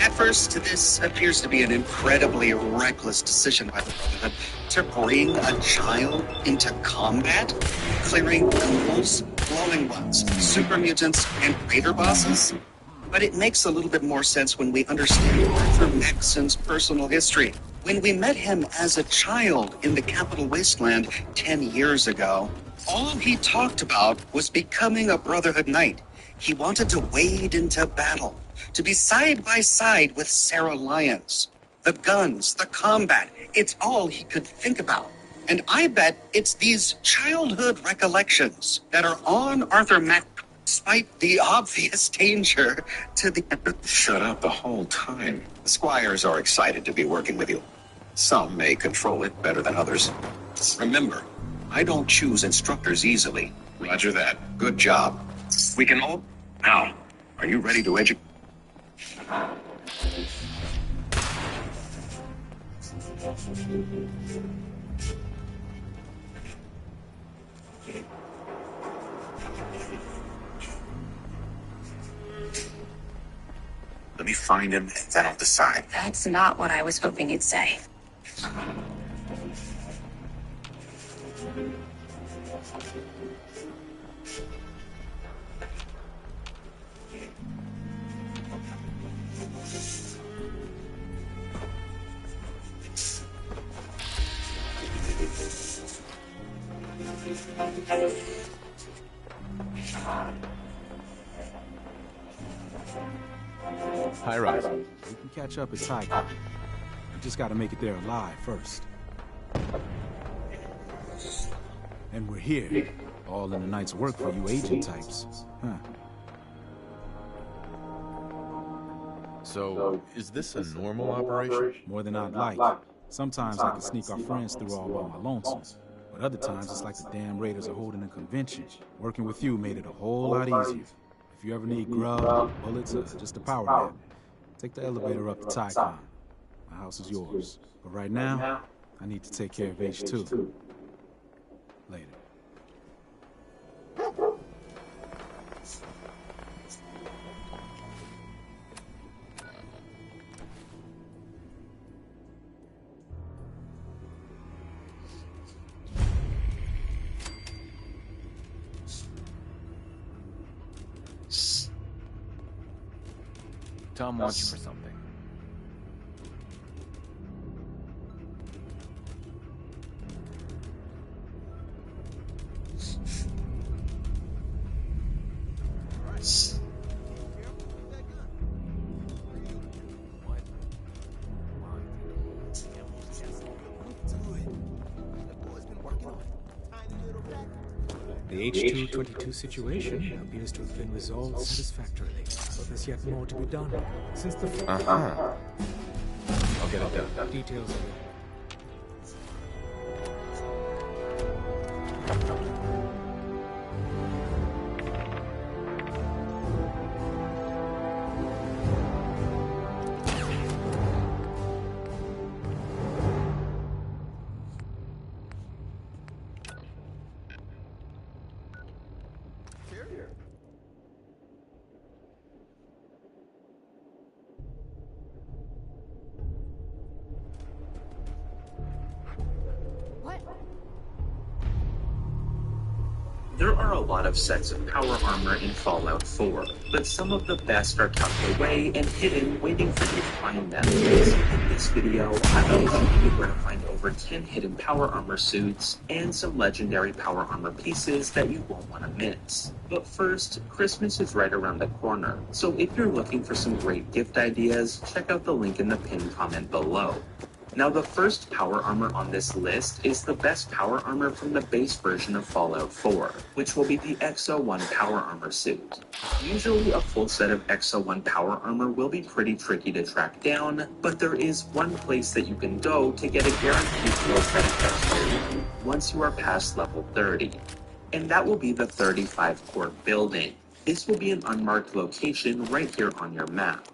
At first, this appears to be an incredibly reckless decision by the Brotherhood to bring a child into combat, clearing ghouls, glowing ones, super mutants, and raider bosses. But it makes a little bit more sense when we understand Arthur Maxon's personal history. When we met him as a child in the Capital Wasteland 10 years ago, all he talked about was becoming a Brotherhood Knight. He wanted to wade into battle, to be side by side with Sarah Lyons. The guns, the combat, it's all he could think about. And I bet it's these childhood recollections that are on Arthur Mac, despite the obvious danger to the... Shut up the whole time. The Squires are excited to be working with you. Some may control it better than others. Remember, I don't choose instructors easily. Roger that. Good job. We can all... Now, are you ready to educate? Let me find him, and then I'll decide. That's not what I was hoping you'd say. High rise. We can catch up at Tycon. We just gotta make it there alive first. And we're here. All in the night's work for you agent types. Huh. So, is this a normal operation? More than I'd like. Sometimes I can sneak our friends through all by my lonesome. But other times it's like the damn Raiders are holding a convention. Working with you made it a whole lot easier. If you ever need grub, bullets, or just a power nap, take the elevator up to Tycon. My house is yours. But right now, I need to take care of H2. Later. Tom wants you for something. The H222 situation appears to have been resolved satisfactorily, but there's yet more to be done. Since the Uh-huh. I'll get it done. details of it. There are a lot of sets of power armor in Fallout 4, but some of the best are tucked away and hidden, waiting for you to find them. So in this video, I will show you where to find over 10 hidden power armor suits and some legendary power armor pieces that you won't want to miss. But first, Christmas is right around the corner, so if you're looking for some great gift ideas, check out the link in the pinned comment below. Now, the first power armor on this list is the best power armor from the base version of Fallout 4, which will be the XO1 power armor suit. Usually, a full set of XO1 power armor will be pretty tricky to track down, but there is one place that you can go to get a guaranteed full set of XO1 once you are past level 30. And that will be the 35 Court building. This will be an unmarked location right here on your map.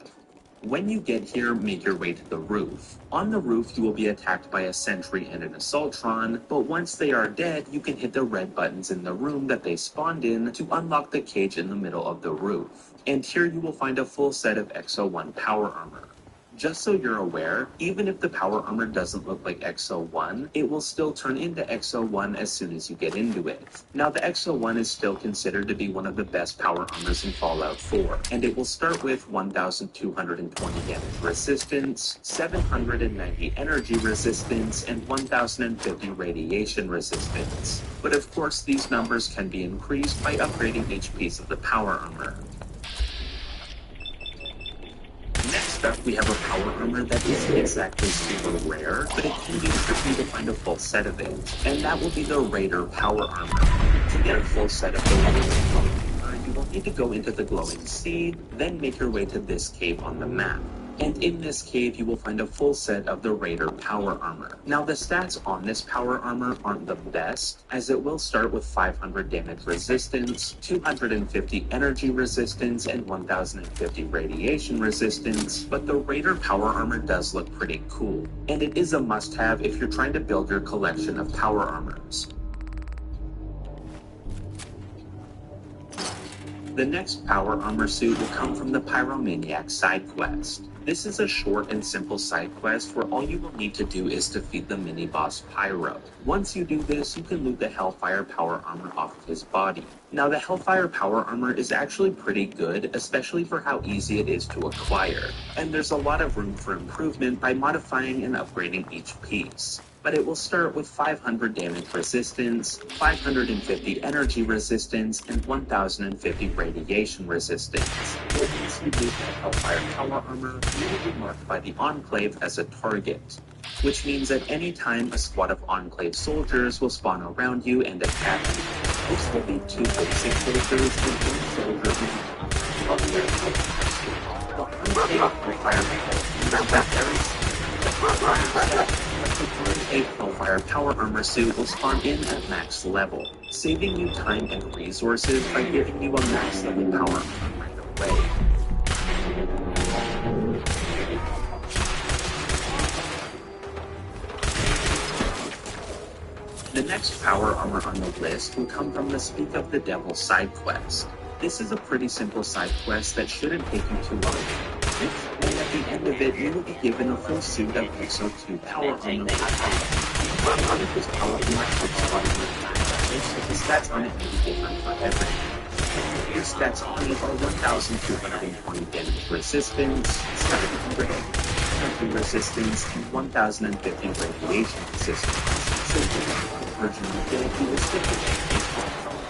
When you get here, make your way to the roof. On the roof, you will be attacked by a sentry and an assaultron, but once they are dead, you can hit the red buttons in the room that they spawned in to unlock the cage in the middle of the roof. And here you will find a full set of XO1 power armor. Just so you're aware, even if the power armor doesn't look like XO1, it will still turn into XO1 as soon as you get into it. Now, the XO1 is still considered to be one of the best power armors in Fallout 4, and it will start with 1,220 damage resistance, 790 energy resistance, and 1,050 radiation resistance. But of course, these numbers can be increased by upgrading each piece of the power armor. Next up, we have a power armor that isn't exactly super rare, but it can be tricky to find a full set of it, and that will be the Raider power armor. To get a full set of the Raider armor, you will need to go into the glowing sea, then make your way to this cave on the map. And in this cave, you will find a full set of the Raider power armor. Now, the stats on this power armor aren't the best, as it will start with 500 damage resistance, 250 energy resistance, and 1,050 radiation resistance, but the Raider power armor does look pretty cool, and it is a must-have if you're trying to build your collection of power armors. The next power armor suit will come from the Pyromaniac side quest. This is a short and simple side quest where all you will need to do is defeat the mini-boss Pyro. Once you do this, you can loot the Hellfire power armor off of his body. Now, the Hellfire power armor is actually pretty good, especially for how easy it is to acquire, and there's a lot of room for improvement by modifying and upgrading each piece. But it will start with 500 damage resistance, 550 energy resistance, and 1,050 radiation resistance. Once you loot the Hellfire power armor, you will be marked by the Enclave as a target, which means at any time a squad of Enclave soldiers will spawn around you and attack you. This will be 2 basic soldiers and 1 soldier who will be a Hellfire power armor suit will spawn in at max level, saving you time and resources by giving you a max level power armor right away. The next power armor on the list will come from the Speak of the Devil side quest. This is a pretty simple side quest that shouldn't take you too long. And at the end of it, you will be given a full suit of XO2 power armor. One of this power armor so the stats on it may be different for everyone. Your stats on it are 1,220 damage resistance, 700 energy resistance, and 1,050 radiation resistance. So the version you get if you will stick with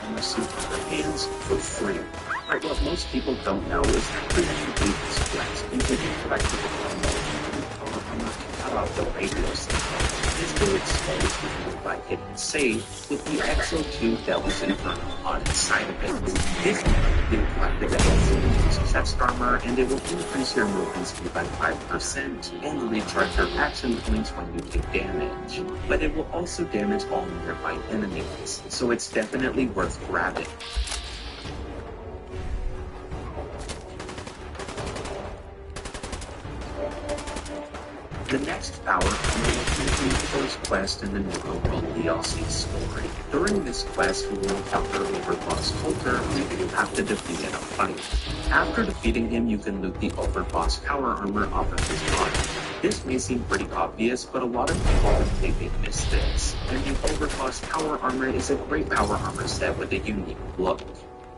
and receive your hands for free. But what most people don't know is that pretty much this quest can give you collectible armor to cut off the radio signal. This will expose you by hitting save with the XO2 Devil's Inferno on its side of it. This will collect the Devil's chest armor, and it will increase your movement speed by 5% and recharge your action points when you take damage. But it will also damage all nearby enemies, so it's definitely worth grabbing. The next power armor will complete the first quest in the Neverworld DLC story. During this quest, you will encounter Overboss Coulter, who you have to defeat in a fight. After defeating him, you can loot the Overboss power armor off of his body. This may seem pretty obvious, but a lot of people completely miss this, and the Overclock's Power Armor is a great power armor set with a unique look.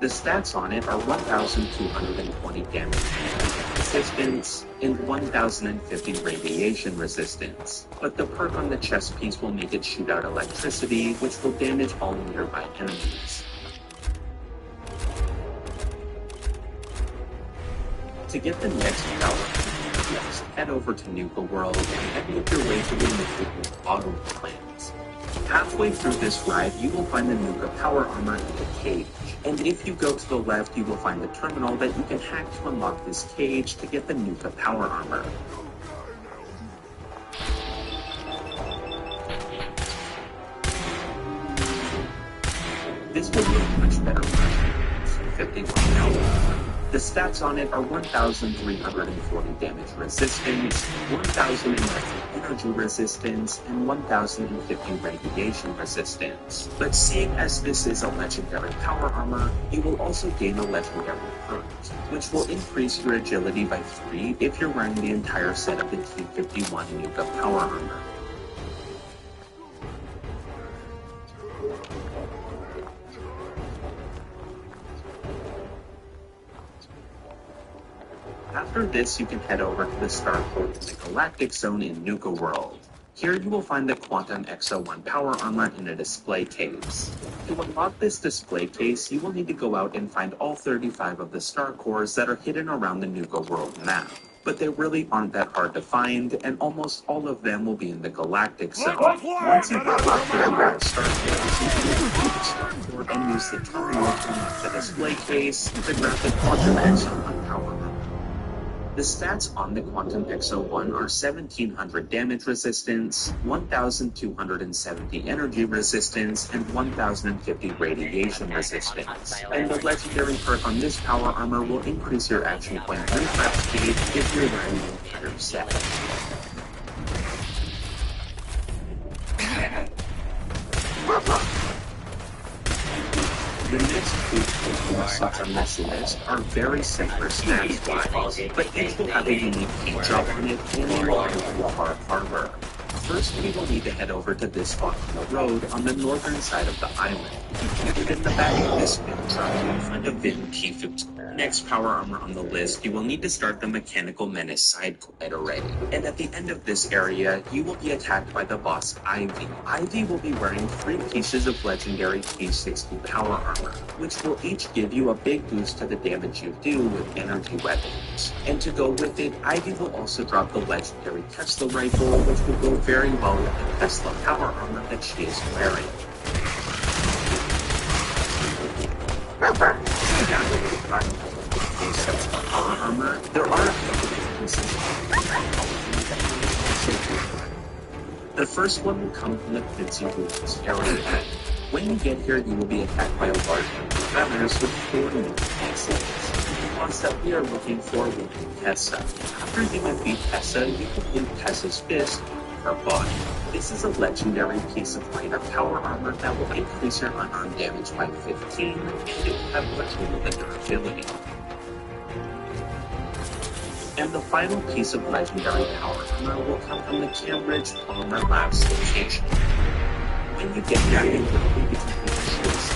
The stats on it are 1,220 damage resistance and 1,050 radiation resistance, but the perk on the chest piece will make it shoot out electricity, which will damage all nearby enemies. To get the next power, just head over to Nuka World and make your way to the Nuka Auto Plans. Halfway through this ride, you will find the Nuka Power Armor in the cage. And if you go to the left, you will find the terminal that you can hack to unlock this cage to get the Nuka Power Armor. This will be a much better version. 51 power. The stats on it are 1,340 damage resistance, 1,090 energy resistance, and 1,050 radiation resistance. But seeing as this is a legendary power armor, you will also gain a legendary perk, which will increase your agility by 3 if you're wearing the entire set of the T51 Nuka power armor. After this, you can head over to the starport in the Galactic Zone in Nuka World. Here you will find the Quantum Exo-1 power armor in a display case. To unlock this display case, you will need to go out and find all 35 of the star cores that are hidden around the Nuka World map. But they really aren't that hard to find, and almost all of them will be in the Galactic Zone. Once you get off the star cores, and use the terminal to unlock the display case to grab the Quantum Exo-1 power armor. The stats on the Quantum Exo-1 are 1,700 damage resistance, 1,270 energy resistance, and 1,050 radiation resistance. And the legendary perk on this power armor will increase your action point refresh speed if you're wearing the entire set. The next two sets on this list are very similar stats-wise, but each will have a unique paint job on it and a wonderful hard armor. First, we will need to head over to this spot on the road on the northern side of the island. Within the back of this Vin truck, you will find a Vin T-50. Next power armor on the list, you will need to start the Mechanical Menace side quest array. And at the end of this area, you will be attacked by the boss Ivy. Ivy will be wearing 3 pieces of legendary P60 power armor, which will each give you a big boost to the damage you do with energy weapons. And to go with it, Ivy will also drop the legendary Tesla rifle, which will go very well with the Tesla power armor that she is wearing. Armor, there are a couple of pieces. The first one will come from the Quincy Ruins area. When you get here, you will be attacked by a large number of feathers with 4 new pieces. The ones that we are looking for will be Tessa. After you defeat Tessa, you complete Tessa's fist on her body. This is a legendary piece of lighter power armor that will increase your unarmed damage by 15, and it will have much more durability. And the final piece of legendary power armor will come from the Cambridge Polymer Labs location. When you get here, you will be between the choice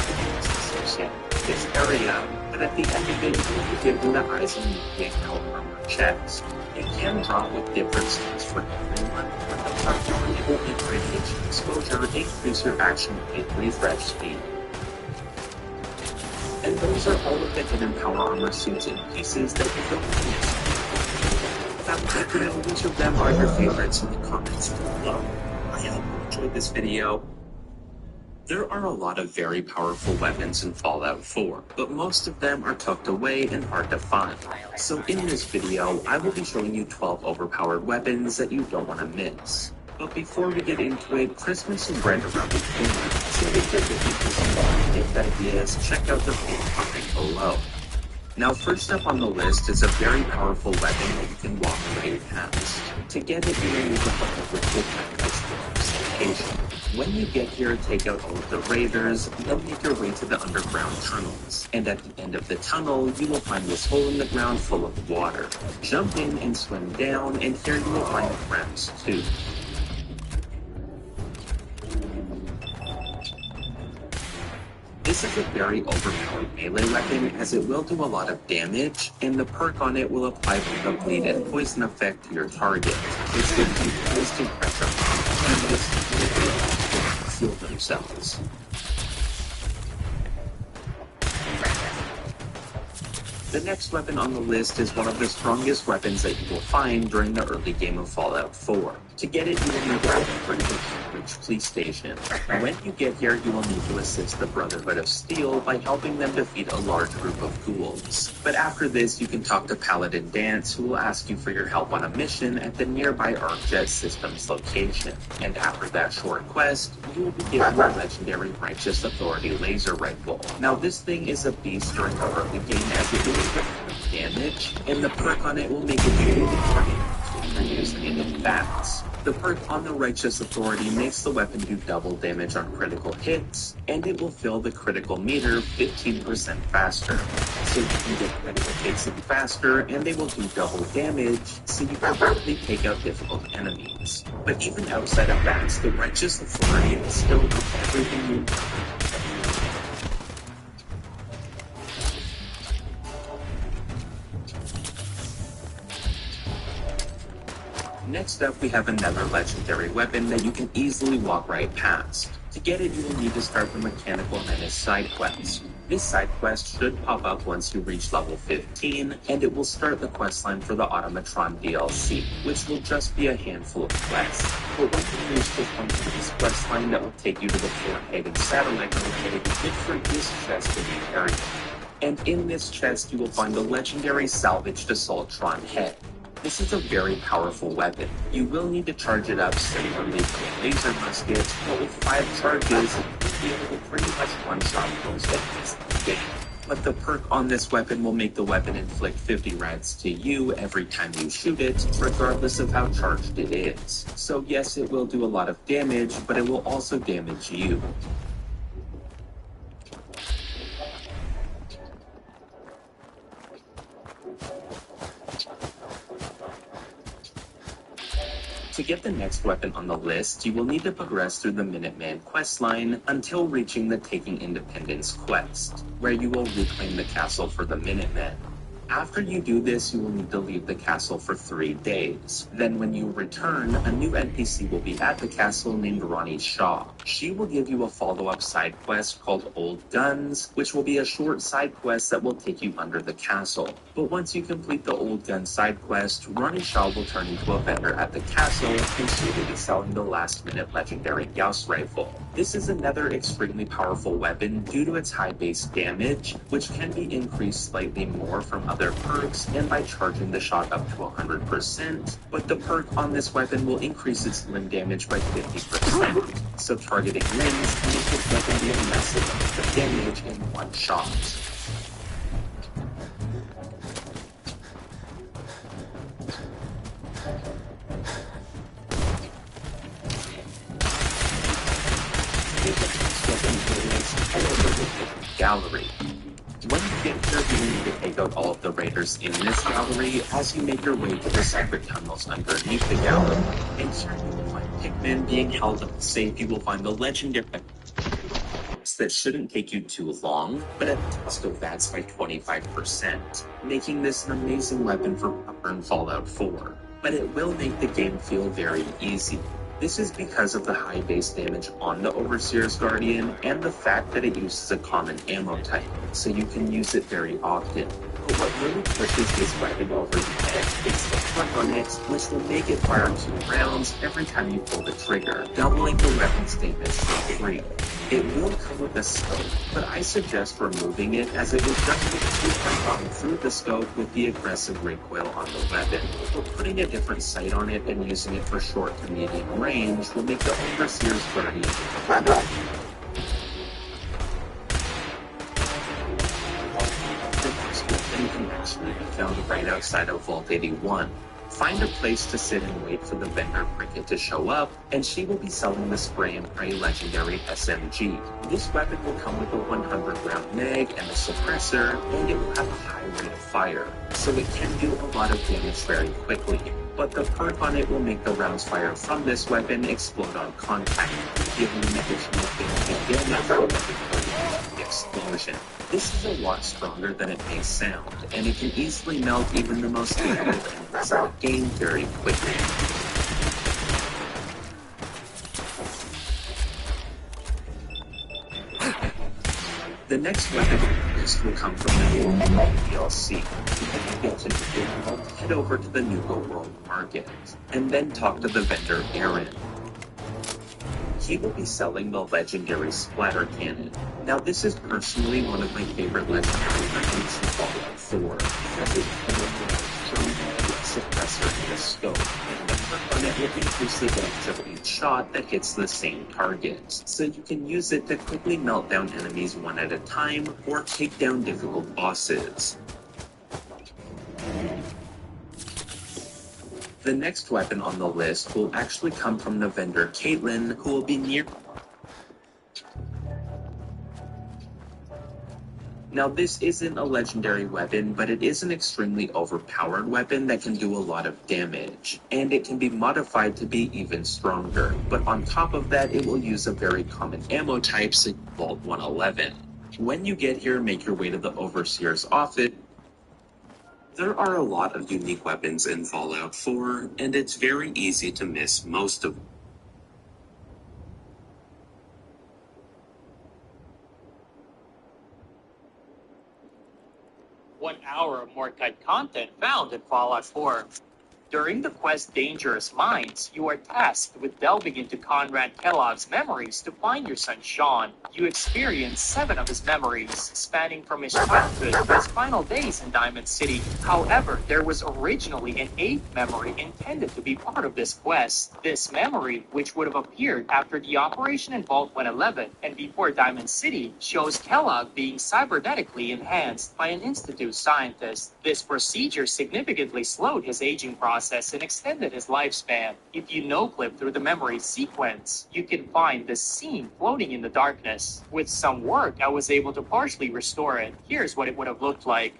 of this area, but at the end of it, you will be given the Eyes and Nuclear power armor checks. It can drop with different stats for everyone, but the particularly will radiation exposure increase your action and refresh speed. And those are all of the hidden power armor suits and pieces that you don't miss. Let me know which of them are your favorites in the comments below. I hope you enjoyed this video. There are a lot of very powerful weapons in Fallout 4, but most of them are tucked away and hard to find. So in this video, I will be showing you 12 overpowered weapons that you don't want to miss. But before we get into it, Christmas is right around the corner, so if you're looking for some gift ideas, check out the link comment below. Now first up on the list is a very powerful weapon that you can walk right past. To get it, you will need to hook up with good location. When you get here, take out all of the raiders, then make your way to the underground tunnels. And at the end of the tunnel, you will find this hole in the ground full of water. Jump in and swim down, and here you will find traps too. This is a very overpowered melee weapon as it will do a lot of damage, and the perk on it will apply both a bleed and poison effect to your target, which will keep constant pressure on enemies to heal themselves. The next weapon on the list is one of the strongest weapons that you will find during the early game of Fallout 4. To get it, you will need to go to the Cambridge Police Station. When you get here, you will need to assist the Brotherhood of Steel by helping them defeat a large group of ghouls. But after this, you can talk to Paladin Dance, who will ask you for your help on a mission at the nearby ArcJet Systems location. And after that short quest, you will be given the legendary Righteous Authority laser rifle. Now, this thing is a beast during the early game as it will damage, and the perk on it will make it shoot the target if you're using it in fast. The perk on the Righteous Authority makes the weapon do double damage on critical hits, and it will fill the critical meter 15% faster. So you can get critical hits in faster, and they will do double damage, so you can quickly take out difficult enemies. But even outside of that, the Righteous Authority will still do everything you need. Next up, we have another legendary weapon that you can easily walk right past. To get it, you will need to start the Mechanical Menace side quest. This side quest should pop up once you reach level 15, and it will start the questline for the Automatron DLC, which will just be a handful of quests. But when you reach the point of this questline that will take you to the four-headed satellite located for this chest in the area. And in this chest, you will find the legendary salvaged Assaultron head. This is a very powerful weapon. You will need to charge it up similarly to a laser musket, but with 5 charges, you'll be able to pretty much one-shot most enemies in the game. But the perk on this weapon will make the weapon inflict 50 rads to you every time you shoot it, regardless of how charged it is. So yes, it will do a lot of damage, but it will also damage you. To get the next weapon on the list, you will need to progress through the Minuteman questline until reaching the Taking Independence quest, where you will reclaim the castle for the Minutemen. After you do this, you will need to leave the castle for 3 days. Then when you return, a new NPC will be at the castle named Ronnie Shaw. She will give you a follow-up side quest called Old Guns, which will be a short side quest that will take you under the castle. But once you complete the Old Guns side quest, Ronnie Shaw will turn into a vendor at the castle, and she will be selling the last-minute legendary Gauss rifle. This is another extremely powerful weapon due to its high base damage, which can be increased slightly more from other perks and by charging the shot up to 100%, but the perk on this weapon will increase its limb damage by 50%, so targeting limbs can make this weapon be a massive amount of damage in one shot. Gallery. When you get here, you need to take out all of the raiders in this gallery as you make your way to the secret tunnels underneath the gallery. And here you will find Pikmin being held up safe. You will find the legendary that shouldn't take you too long, but at the cost of VATS by 25%, making this an amazing weapon for Pepper in Fallout 4. But it will make the game feel very easy. This is because of the high base damage on the Overseer's Guardian and the fact that it uses a common ammo type, so you can use it very often. But what really pushes this weapon over the edge is the front on it, which will make it fire 2 rounds every time you pull the trigger, doubling the weapon's damage for free. It will come with a scope, but I suggest removing it as it will just get too far through the scope with the aggressive recoil on the weapon. But putting a different sight on it and using it for short to medium range will make the Overseer's Guardian better. The first weapon can actually be found right outside of Vault 81. Find a place to sit and wait for the vendor Cricket to show up, and she will be selling the Spray and Pray legendary SMG. This weapon will come with a 100-round mag and a suppressor, and it will have a high rate of fire, so it can do a lot of damage very quickly. But the perk on it will make the rounds fired from this weapon explode on contact, giving additional damage from the explosion. This is a lot stronger than it may sound, and it can easily melt even the most difficult enemies in the game very quickly. The next weapon on the list will come from the DLC. If you get to the head over to the Nuka World Market, and then talk to the vendor Aaron. He will be selling the legendary Splatter Cannon. Now this is personally one of my favorite legendary weapons in Fallout 4, because it has a strong suppressor and a scope, and the perk on it will increase the damage of each shot that hits the same target, so you can use it to quickly melt down enemies one at a time, or take down difficult bosses. The next weapon on the list will actually come from the vendor Caitlin, who will be near... Now this isn't a legendary weapon, but it is an extremely overpowered weapon that can do a lot of damage, and it can be modified to be even stronger. But on top of that, it will use a very common ammo type, Vault 111. When you get here, make your way to the Overseer's office. There are a lot of unique weapons in Fallout 4, and it's very easy to miss most of them. One hour of more cut content found in Fallout 4. During the quest Dangerous Minds, you are tasked with delving into Conrad Kellogg's memories to find your son Sean. You experience 7 of his memories, spanning from his childhood to his final days in Diamond City. However, there was originally an 8th memory intended to be part of this quest. This memory, which would have appeared after the operation in Vault 111 and before Diamond City, shows Kellogg being cybernetically enhanced by an Institute scientist. This procedure significantly slowed his aging process and extended his lifespan. If you no-clip through the memory sequence, you can find the scene floating in the darkness. With some work, I was able to partially restore it. Here's what it would have looked like.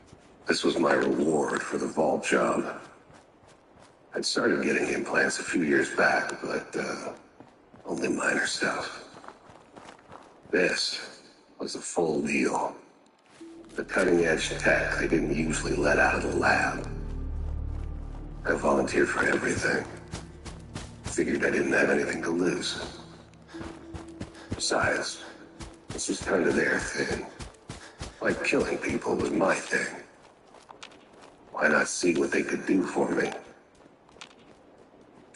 This was my reward for the vault job. I'd started getting implants a few years back, but only minor stuff. This was a full deal. The cutting-edge tech they didn't usually let out of the lab. I volunteered for everything. Figured I didn't have anything to lose. Besides, this was kind of their thing. Like killing people was my thing. Why not see what they could do for me?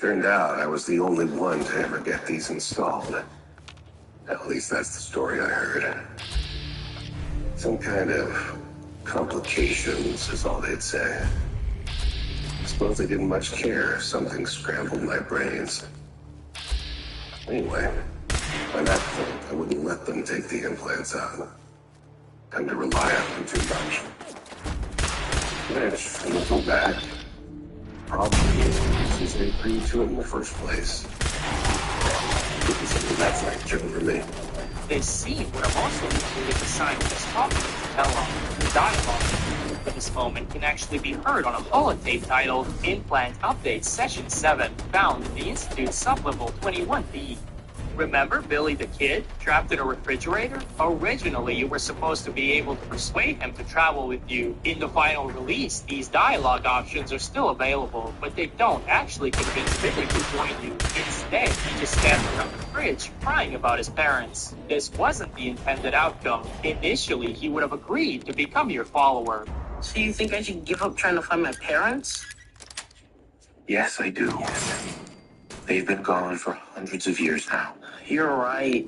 Turned out I was the only one to ever get these installed. At least that's the story I heard. Some kind of complications is all they'd say. I suppose they didn't much care if something scrambled my brains. Anyway, by that point, I wouldn't let them take the implants out. Come to rely on them too much. Which, looking back, probably since they agreed to it in the first place. It was something that franked over me. This scene would have also included the scientist talking to Kellogg. The dialogue for this moment can actually be heard on a holotape titled Implant Update Session 7, found in the Institute Sublevel 21B. Remember Billy the Kid, trapped in a refrigerator? Originally, you were supposed to be able to persuade him to travel with you. In the final release, these dialogue options are still available, but they don't actually convince Billy to join you. Instead, he just stands around the fridge crying about his parents. This wasn't the intended outcome. Initially, he would have agreed to become your follower. So you think I should give up trying to find my parents? Yes, I do. They've been gone for hundreds of years now. You're right.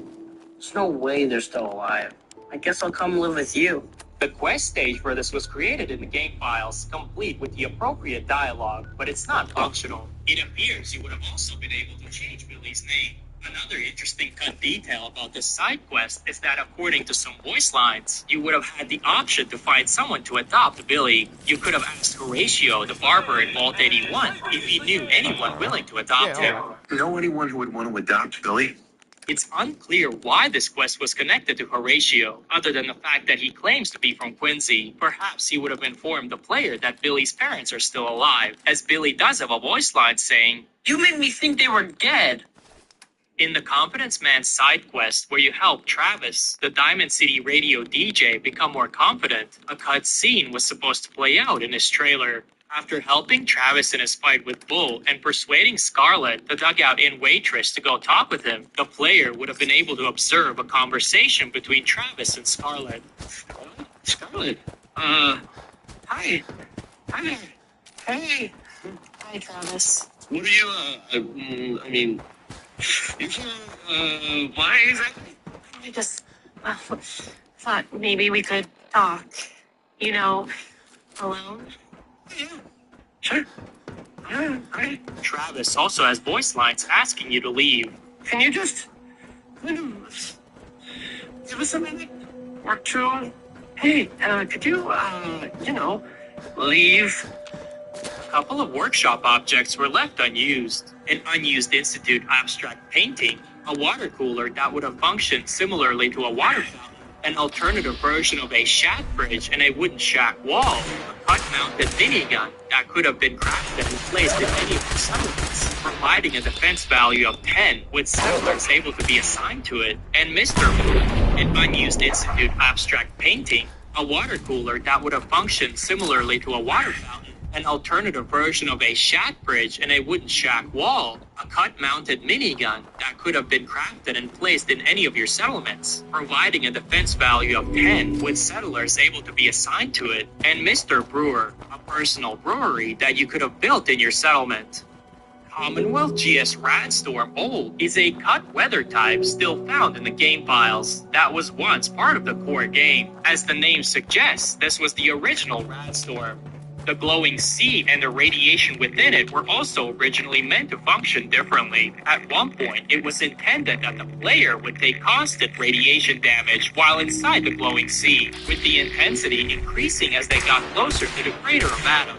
There's no way they're still alive. I guess I'll come live with you. The quest stage for this was created in the game files, complete with the appropriate dialogue, but it's not functional. It appears you would have also been able to change Billy's name. Another interesting cut detail about this side quest is that according to some voice lines, you would have had the option to find someone to adopt Billy. You could have asked Horatio, the barber in Vault 81, if he knew anyone willing to adopt him. Know anyone who would want to adopt Billy? It's unclear why this quest was connected to Horatio, other than the fact that he claims to be from Quincy. Perhaps he would have informed the player that Billy's parents are still alive, as Billy does have a voice line saying, You made me think they were dead. In the Confidence Man side quest, where you help Travis, the Diamond City radio DJ, become more confident, a cut scene was supposed to play out in his trailer. After helping Travis in his fight with Bull and persuading Scarlett, the dugout inn waitress, to go talk with him, the player would have been able to observe a conversation between Travis and Scarlett. Scarlett, hi. Hi there. Hey. Hi, Travis. What are you, why exactly? I just thought maybe we could talk. You know, alone. Yeah, sure. Yeah, great. Travis also has voice lines asking you to leave. Can you just give us a minute or two? Hey, could you, leave? A couple of workshop objects were left unused. An unused Institute abstract painting, a water cooler that would have functioned similarly to a water fountain, an alternative version of a shack bridge and a wooden shack wall, a cut-mounted minigun that could have been crafted and placed in any of the settlements, providing a defense value of 10 with settlers able to be assigned to it, and Mr. an unused Institute abstract painting, a water cooler that would have functioned similarly to a water fountain, an alternative version of a shack bridge and a wooden shack wall, a cut-mounted minigun that could have been crafted and placed in any of your settlements, providing a defense value of 10 with settlers able to be assigned to it, and Mr. Brewer, a personal brewery that you could have built in your settlement. Commonwealth GS Radstorm Old is a cut weather type still found in the game files that was once part of the core game. As the name suggests, this was the original Radstorm. The glowing sea and the radiation within it were also originally meant to function differently. At one point, it was intended that the player would take constant radiation damage while inside the glowing sea, with the intensity increasing as they got closer to the crater of Adam.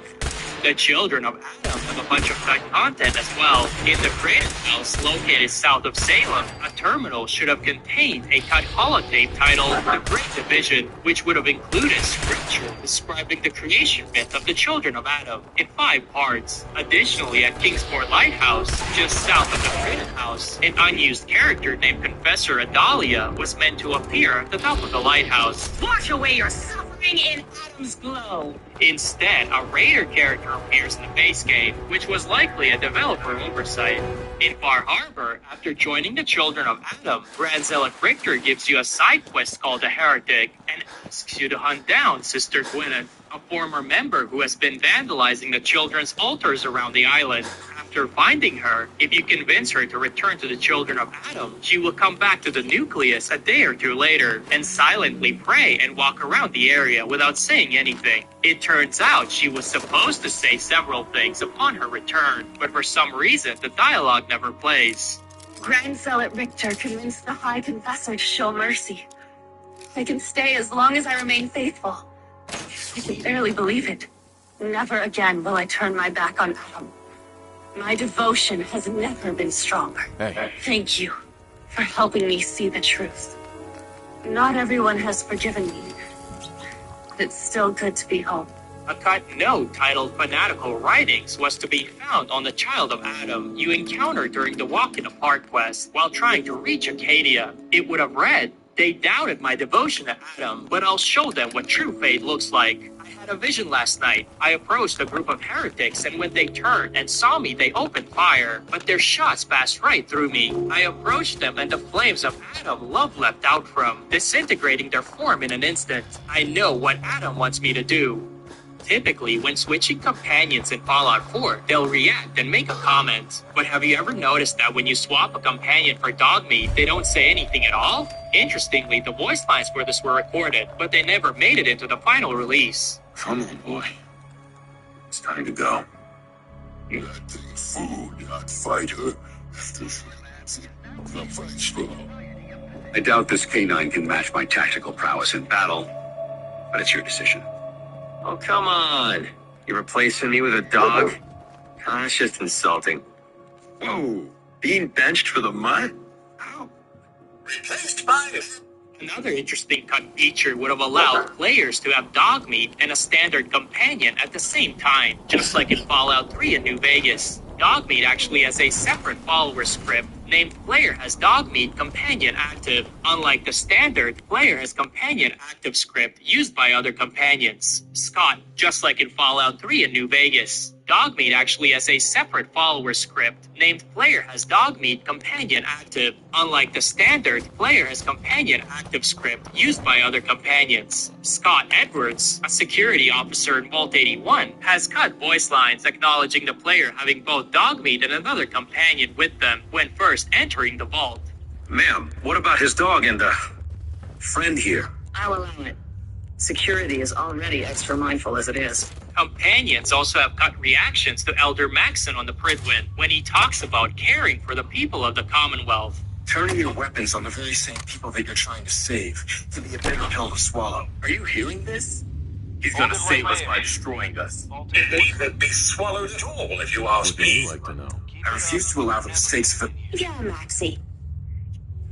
The Children of Adam have a bunch of cut content as well. In the Crater House, located south of Salem, a terminal should have contained a cut holotape titled The Great Division, which would have included scripture describing the creation myth of the Children of Adam in 5 parts. Additionally, at Kingsport Lighthouse, just south of the Crater House, an unused character named Confessor Adalia was meant to appear at the top of the lighthouse. Wash away your suffering in Adam's glow. Instead, a Raider character appears in the base game, which was likely a developer oversight. In Far Harbor, after joining the Children of Adam, Grand Zealot Richter gives you a side quest called the Heretic and asks you to hunt down Sister Gwyneth, a former member who has been vandalizing the children's altars around the island. After finding her, if you convince her to return to the Children of Adam, she will come back to the nucleus a day or two later and silently pray and walk around the area without saying anything. It turns out she was supposed to say several things upon her return, but for some reason the dialogue never plays. Grand Zealot Richter convinced the High Confessor to show mercy. I can stay as long as I remain faithful. I can barely believe it. Never again will I turn my back on Adam. My devotion has never been stronger. Hey. Thank you for helping me see the truth. Not everyone has forgiven me, but it's still good to be home. A cut note titled Fanatical Writings was to be found on the Child of Adam you encountered during the Walk in the Park quest while trying to reach Acadia. It would have read, "They doubted my devotion to Adam, but I'll show them what true faith looks like. I had a vision last night. I approached a group of heretics, and when they turned and saw me, they opened fire, but their shots passed right through me. I approached them, and the flames of Adam love leapt out from, disintegrating their form in an instant. I know what Adam wants me to do." Typically, when switching companions in Fallout 4, they'll react and make a comment. But have you ever noticed that when you swap a companion for dog meat, they don't say anything at all? Interestingly, the voice lines for this were recorded, but they never made it into the final release. Come on, boy. It's time to go. Not food, not fighter. The Fo4. I doubt this canine can match my tactical prowess in battle, but it's your decision. Oh, come on. You're replacing me with a dog? That's just insulting. Whoa, being benched for the mutt? How? Replaced by... Another interesting cut feature would have allowed players to have dog meat and a standard companion at the same time, just like in Fallout 3 in New Vegas. Dog meat actually has a separate follower script named player has dog meat companion active, unlike the standard player has companion active script used by other companions. Scott, just like in Fallout 3 in New Vegas, dog meat actually has a separate follower script named player has dog meat companion active, unlike the standard player has companion active script used by other companions. Scott Edwards, a security officer in Vault 81, has cut voice lines acknowledging the player having both dog meat and another companion with them when first entering the vault. Ma'am, what about his dog and friend here? I'll allow it. Security is already extra mindful as it is. Companions also have cut reactions to Elder Maxon on the Pridwin when he talks about caring for the people of the Commonwealth. Turning your weapons on the very same people that you're trying to save can be a bitter pill to swallow. Are you hearing this? He's gonna save us by destroying us. It needn't be swallowed at all, if you ask me. Like to know. I refuse to allow the mistakes of... Yeah, Maxie.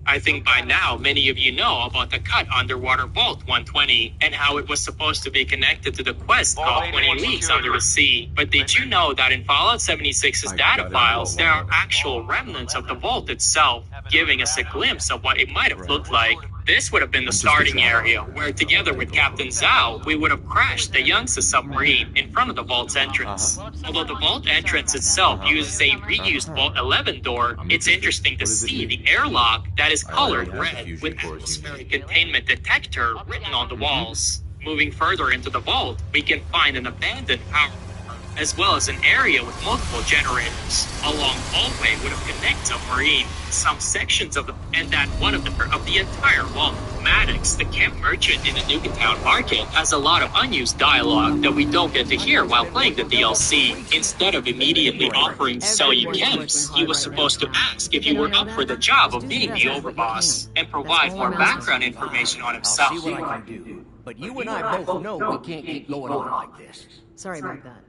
I think by now many of you know about the cut underwater Vault 120 and how it was supposed to be connected to the quest called 20 Leagues Under the Sea. But did you know that in Fallout 76's data files, there are actual remnants of the vault itself, giving us a glimpse of what it might have looked like? This would have been the starting area, where together with Captain Zhao, we would have crashed the Youngsa submarine in front of the vault's entrance. Although the vault entrance itself uses a reused Vault 11 door, it's interesting to see the airlock that is colored red with atmospheric containment detector written on the walls. Moving further into the vault, we can find an abandoned power plant, as well as an area with multiple generators. A long hallway would have connected submarine, some sections of the and that one of the entire vault. Maddox, the camp merchant in the Nukentown market, has a lot of unused dialogue that we don't get to hear while playing the DLC. Instead of immediately offering to sell you chems, he was supposed to ask if you were up for the job of being the overboss and provide more background information on himself. I'll see what I can do. But you and I both know we can't keep going on like this. Sorry about that.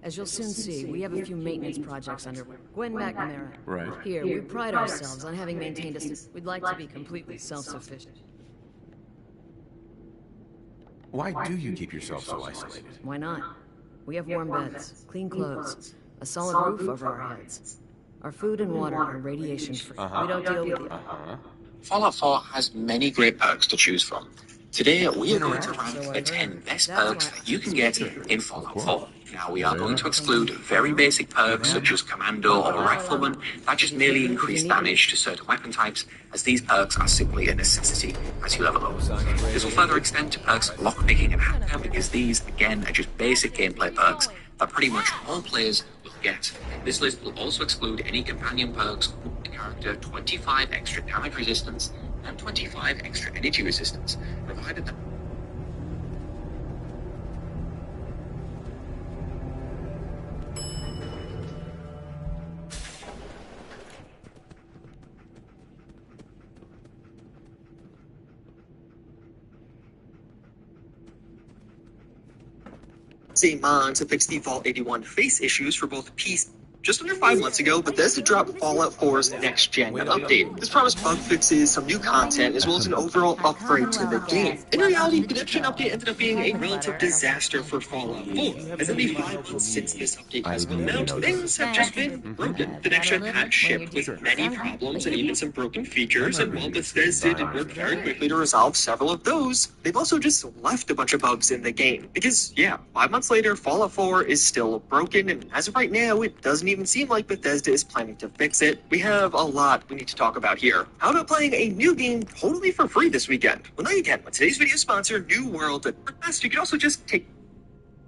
As you'll soon see, we have a few maintenance projects underway. Gwen McNamara. Right. Here, we pride ourselves on having maintained we'd like to be completely self-sufficient. Why do you keep yourself so isolated? Why not? We have warm beds, clean clothes, a solid roof over our heads. Our food and water are radiation-free. We don't deal with it. Fallout 4 has many great perks to choose from. Today, we are going to rank the 10 best perks that you can get in Fallout 4. Now, we are going to exclude very basic perks such as Commando or Rifleman that just merely increase damage to certain weapon types, as these perks are simply a necessity as you level up. This will further extend to perks like lockpicking and handgun, because these, again, are just basic gameplay perks that pretty much all players will get. This list will also exclude any companion perks, the character 25 extra damage resistance and 25 extra energy resistance, provided that Mon to fix the Vault 81 face issues for both PC. Just under 5 months ago, Bethesda dropped Fallout 4's next-gen update. This promised bug fixes, some new content, as well as an overall upgrade to the game. In reality, the next-gen update ended up being a relative disaster for Fallout 4. As in the 5 months since this update has come out, things have just been broken. The next-gen patch shipped with many problems and even some broken features, and while Bethesda did work very quickly to resolve several of those, they've also just left a bunch of bugs in the game. Because, yeah, 5 months later, Fallout 4 is still broken, and as of right now, it doesn't even seem like Bethesda is planning to fix it. We have a lot we need to talk about here. How about playing a new game totally for free this weekend? Well, now you can with today's video sponsor, New World. But first, you can also just take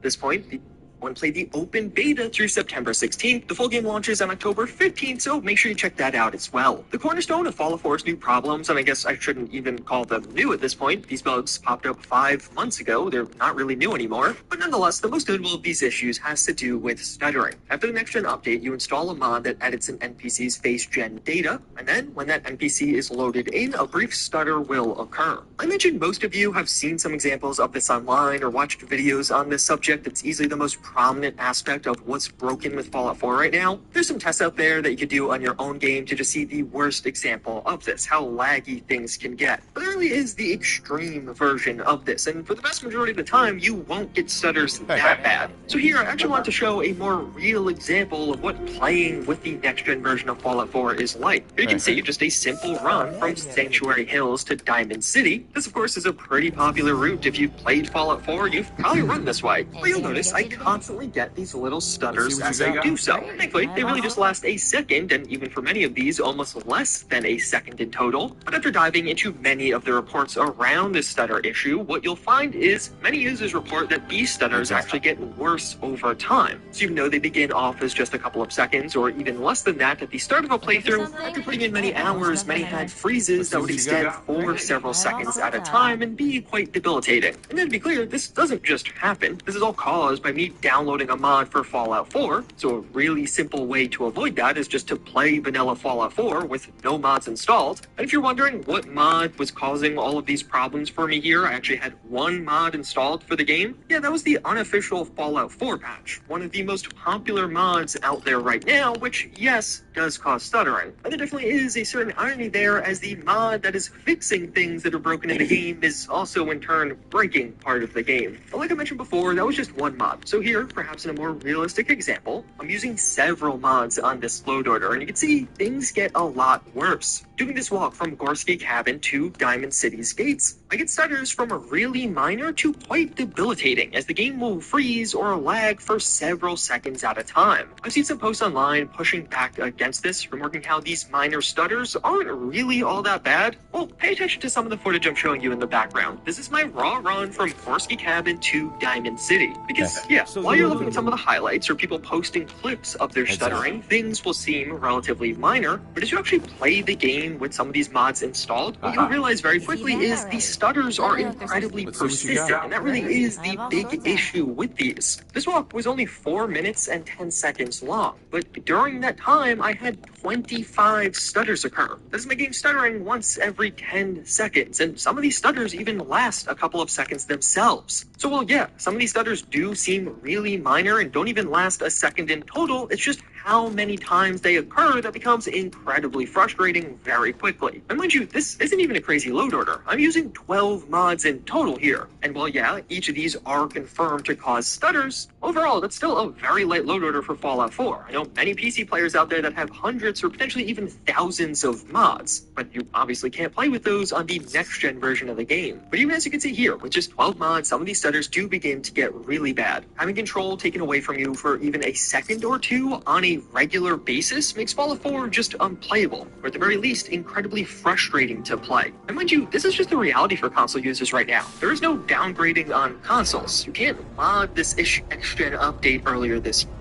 this point. The Go and play the open beta through September 16th. The full game launches on October 15th, so make sure you check that out as well. The cornerstone of Fallout 4's new problems, and I guess I shouldn't even call them new at this point. These bugs popped up 5 months ago. They're not really new anymore. But nonetheless, the most notable of these issues has to do with stuttering. After the next-gen update, you install a mod that edits an NPC's face-gen data, and then when that NPC is loaded in, a brief stutter will occur. I mentioned most of you have seen some examples of this online or watched videos on this subject. It's easily the most prominent aspect of what's broken with Fallout 4 right now. There's some tests out there that you could do on your own game to just see the worst example of this, how laggy things can get. But there really is the extreme version of this, and for the vast majority of the time, you won't get stutters that bad. So here, I actually want to show a more real example of what playing with the next-gen version of Fallout 4 is like. Here you can see just a simple run from Sanctuary Hills to Diamond City. This, of course, is a pretty popular route. If you've played Fallout 4, you've probably run this way. But you'll notice I constantly get these little stutters as I do so. Thankfully, they really just last a second, and even for many of these, almost less than a second in total. But after diving into many of the reports around this stutter issue, what you'll find is many users report that these stutters actually get worse over time. So even though they begin off as just a couple of seconds, or even less than that at the start of a playthrough, after putting in many hours, many had freezes that would extend for several seconds at a time and be quite debilitating. And then to be clear, this doesn't just happen. This is all caused by me downloading a mod for Fallout 4, so a really simple way to avoid that is just to play vanilla Fallout 4 with no mods installed. And if you're wondering what mod was causing all of these problems for me here, I actually had one mod installed for the game. Yeah, that was the unofficial Fallout 4 patch, one of the most popular mods out there right now, which, yes, does cause stuttering. And there definitely is a certain irony there, as the mod that is fixing things that are broken in the game is also in turn breaking part of the game. But like I mentioned before, that was just one mod. So here, perhaps in a more realistic example, I'm using several mods on this load order, and you can see things get a lot worse. Doing this walk from Gorski Cabin to Diamond City's gates, I get stutters from a really minor to quite debilitating, as the game will freeze or lag for several seconds at a time. I've seen some posts online pushing back against this, remarking how these minor stutters aren't really all that bad. Well, pay attention to some of the footage I'm showing you in the background. This is my raw run from Gorski Cabin to Diamond City. Because, yeah, while you're looking at some of the highlights or people posting clips of their stuttering, things will seem relatively minor, but as you actually play the game with some of these mods installed, what you'll realize very quickly is the stutters are incredibly persistent, and that really is the big issue with these. This walk was only 4 minutes and 10 seconds long, but during that time, I had 25 stutters occur. This is my game stuttering once every 10 seconds, and some of these stutters even last a couple of seconds themselves. So, well, yeah, some of these stutters do seem really minor and don't even last a second in total. It's just how many times they occur that becomes incredibly frustrating very quickly. And mind you, this isn't even a crazy load order. I'm using 12 mods in total here. And while yeah, each of these are confirmed to cause stutters, overall, that's still a very light load order for Fallout 4. I know many PC players out there that have hundreds or potentially even thousands of mods, but you obviously can't play with those on the next-gen version of the game. But even as you can see here, with just 12 mods, some of these stutters do begin to get really bad. Having control taken away from you for even a second or two on a regular basis makes Fallout 4 just unplayable, or at the very least, incredibly frustrating to play. And mind you, this is just the reality for console users right now. There is no downgrading on consoles. You can't mod this next-gen update earlier this year.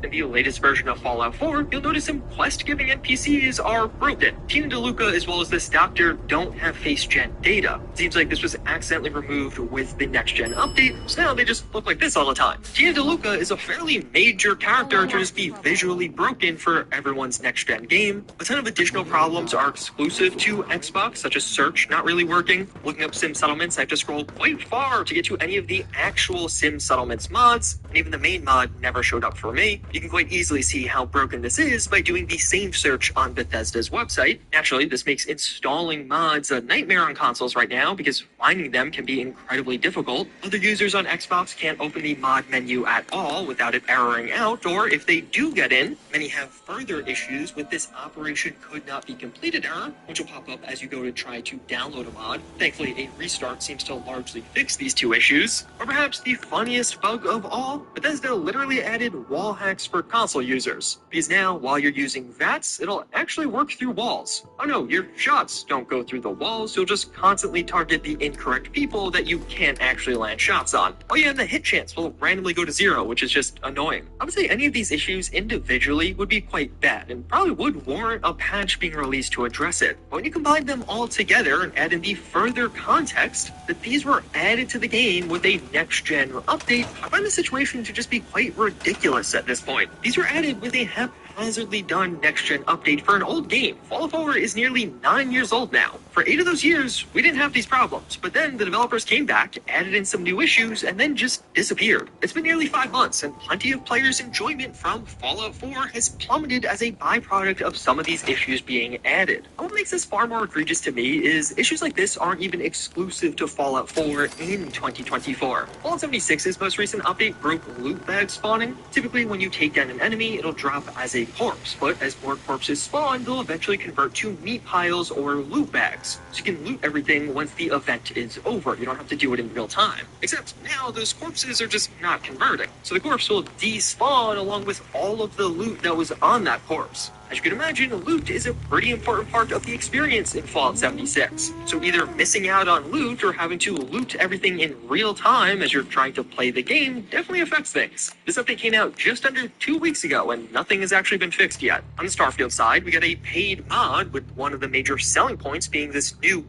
In the latest version of Fallout 4, you'll notice some quest-giving NPCs are broken. Tina DeLuca as well as this doctor don't have face-gen data. It seems like this was accidentally removed with the next-gen update, so now they just look like this all the time. Tina DeLuca is a fairly major character to just be visually broken for everyone's next-gen game. A ton of additional problems are exclusive to Xbox, such as search not really working. Looking up sim settlements, I have to scroll quite far to get to any of the actual sim settlements mods, and even the main mod never showed up for me. You can quite easily see how broken this is by doing the same search on Bethesda's website. Naturally, this makes installing mods a nightmare on consoles right now because finding them can be incredibly difficult. Other users on Xbox can't open the mod menu at all without it erroring out, or if they do get in, many have further issues with this operation could not be completed error, which will pop up as you go to try to download a mod. Thankfully, a restart seems to largely fix these two issues. Or perhaps the funniest bug of all, Bethesda literally added wall hacks fix for console users. Because now, while you're using VATS, it'll actually work through walls. Oh no, your shots don't go through the walls, you'll just constantly target the incorrect people that you can't actually land shots on. Oh yeah, and the hit chance will randomly go to 0, which is just annoying. I would say any of these issues individually would be quite bad, and probably would warrant a patch being released to address it. But when you combine them all together and add in the further context that these were added to the game with a next-gen update, I find the situation to just be quite ridiculous at this point. These were added with a haphazardly done next-gen update for an old game. Fallout 4 is nearly 9 years old now. For 8 of those years, we didn't have these problems, but then the developers came back, added in some new issues, and then just disappeared. It's been nearly 5 months, and plenty of players' enjoyment from Fallout 4 has plummeted as a byproduct of some of these issues being added. And what makes this far more egregious to me is issues like this aren't even exclusive to Fallout 4 in 2024. Fallout 76's most recent update broke loot bag spawning. Typically, when you take down an enemy, it'll drop as a corpse, but as more corpses spawn, they'll eventually convert to meat piles or loot bags. So you can loot everything once the event is over. You don't have to do it in real time. Except now those corpses are just not converting. So the corpse will despawn along with all of the loot that was on that corpse. As you can imagine, loot is a pretty important part of the experience in Fallout 76. So either missing out on loot or having to loot everything in real time as you're trying to play the game definitely affects things. This update came out just under 2 weeks ago and nothing has actually been fixed yet. On the Starfield side, we got a paid mod with one of the major selling points being this new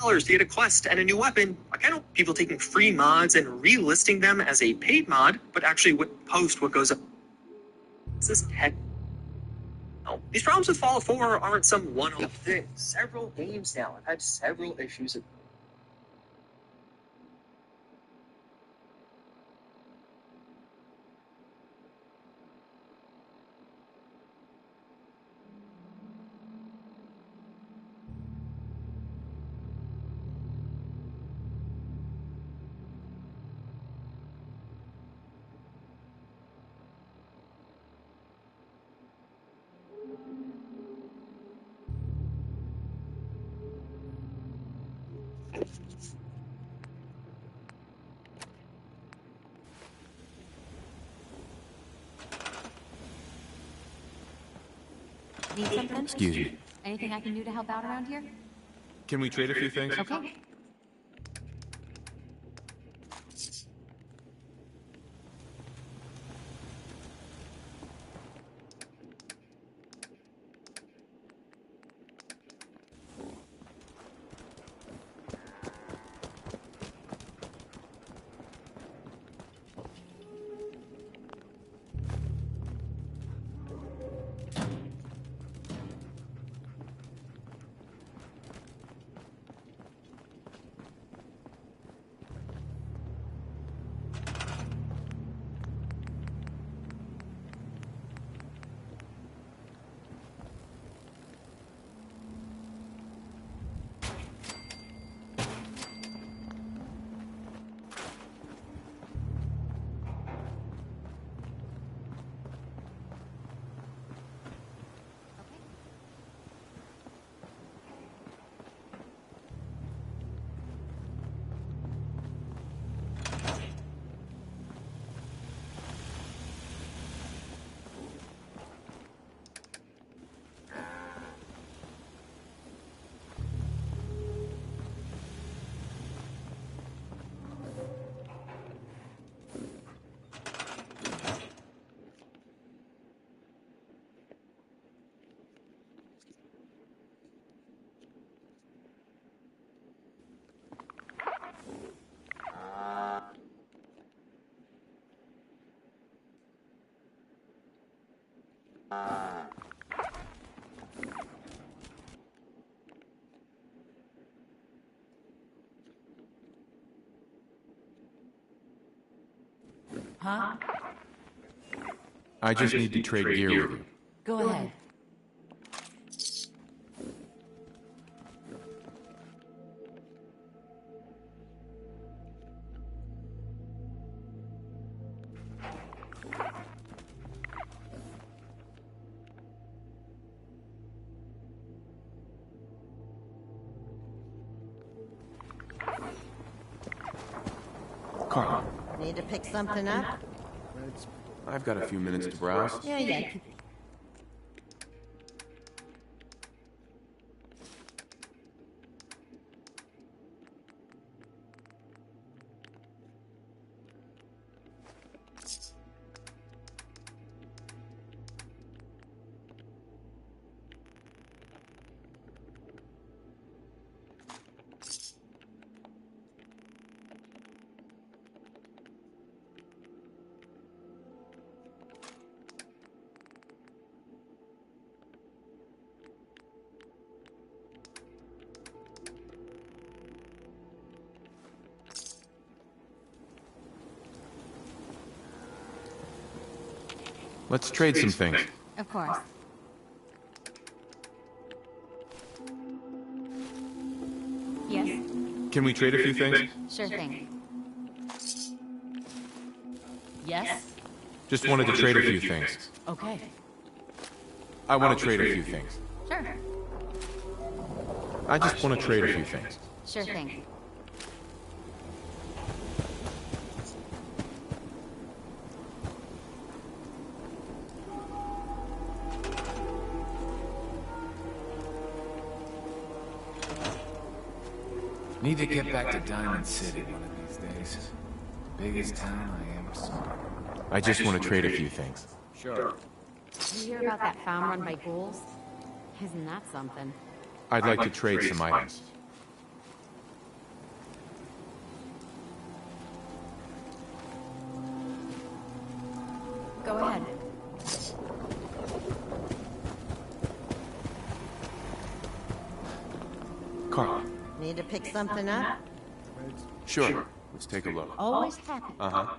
$8 to get a quest and a new weapon. I kind of people taking free mods and relisting them as a paid mod, but actually would post what goes up. This is heck. These problems with Fallout 4 aren't some one-off thing. Several games now have had several issues. Need something? Excuse me. Anything I can do to help out around here? Can we trade a few things? Okay. Huh? I just need to trade gear with you. Go ahead. Carl. Need to pick something up? I've got a few minutes to browse. Yeah. Let's trade some things. Of course. Yes? Can we trade a few things? Sure thing. Yes? Just wanted to trade a few things. Okay. I want to trade a few things. Sure. I just want to trade a few things. Sure thing. Need to get back to Diamond City one of these days. Biggest town I ever saw. I just want to trade a few things. Sure. Did you hear about that farm run by ghouls? Isn't that something? I'd like to trade some items. Go ahead. Carl. Need to pick something up? Sure. Let's take a look. Always happy. Uh-huh.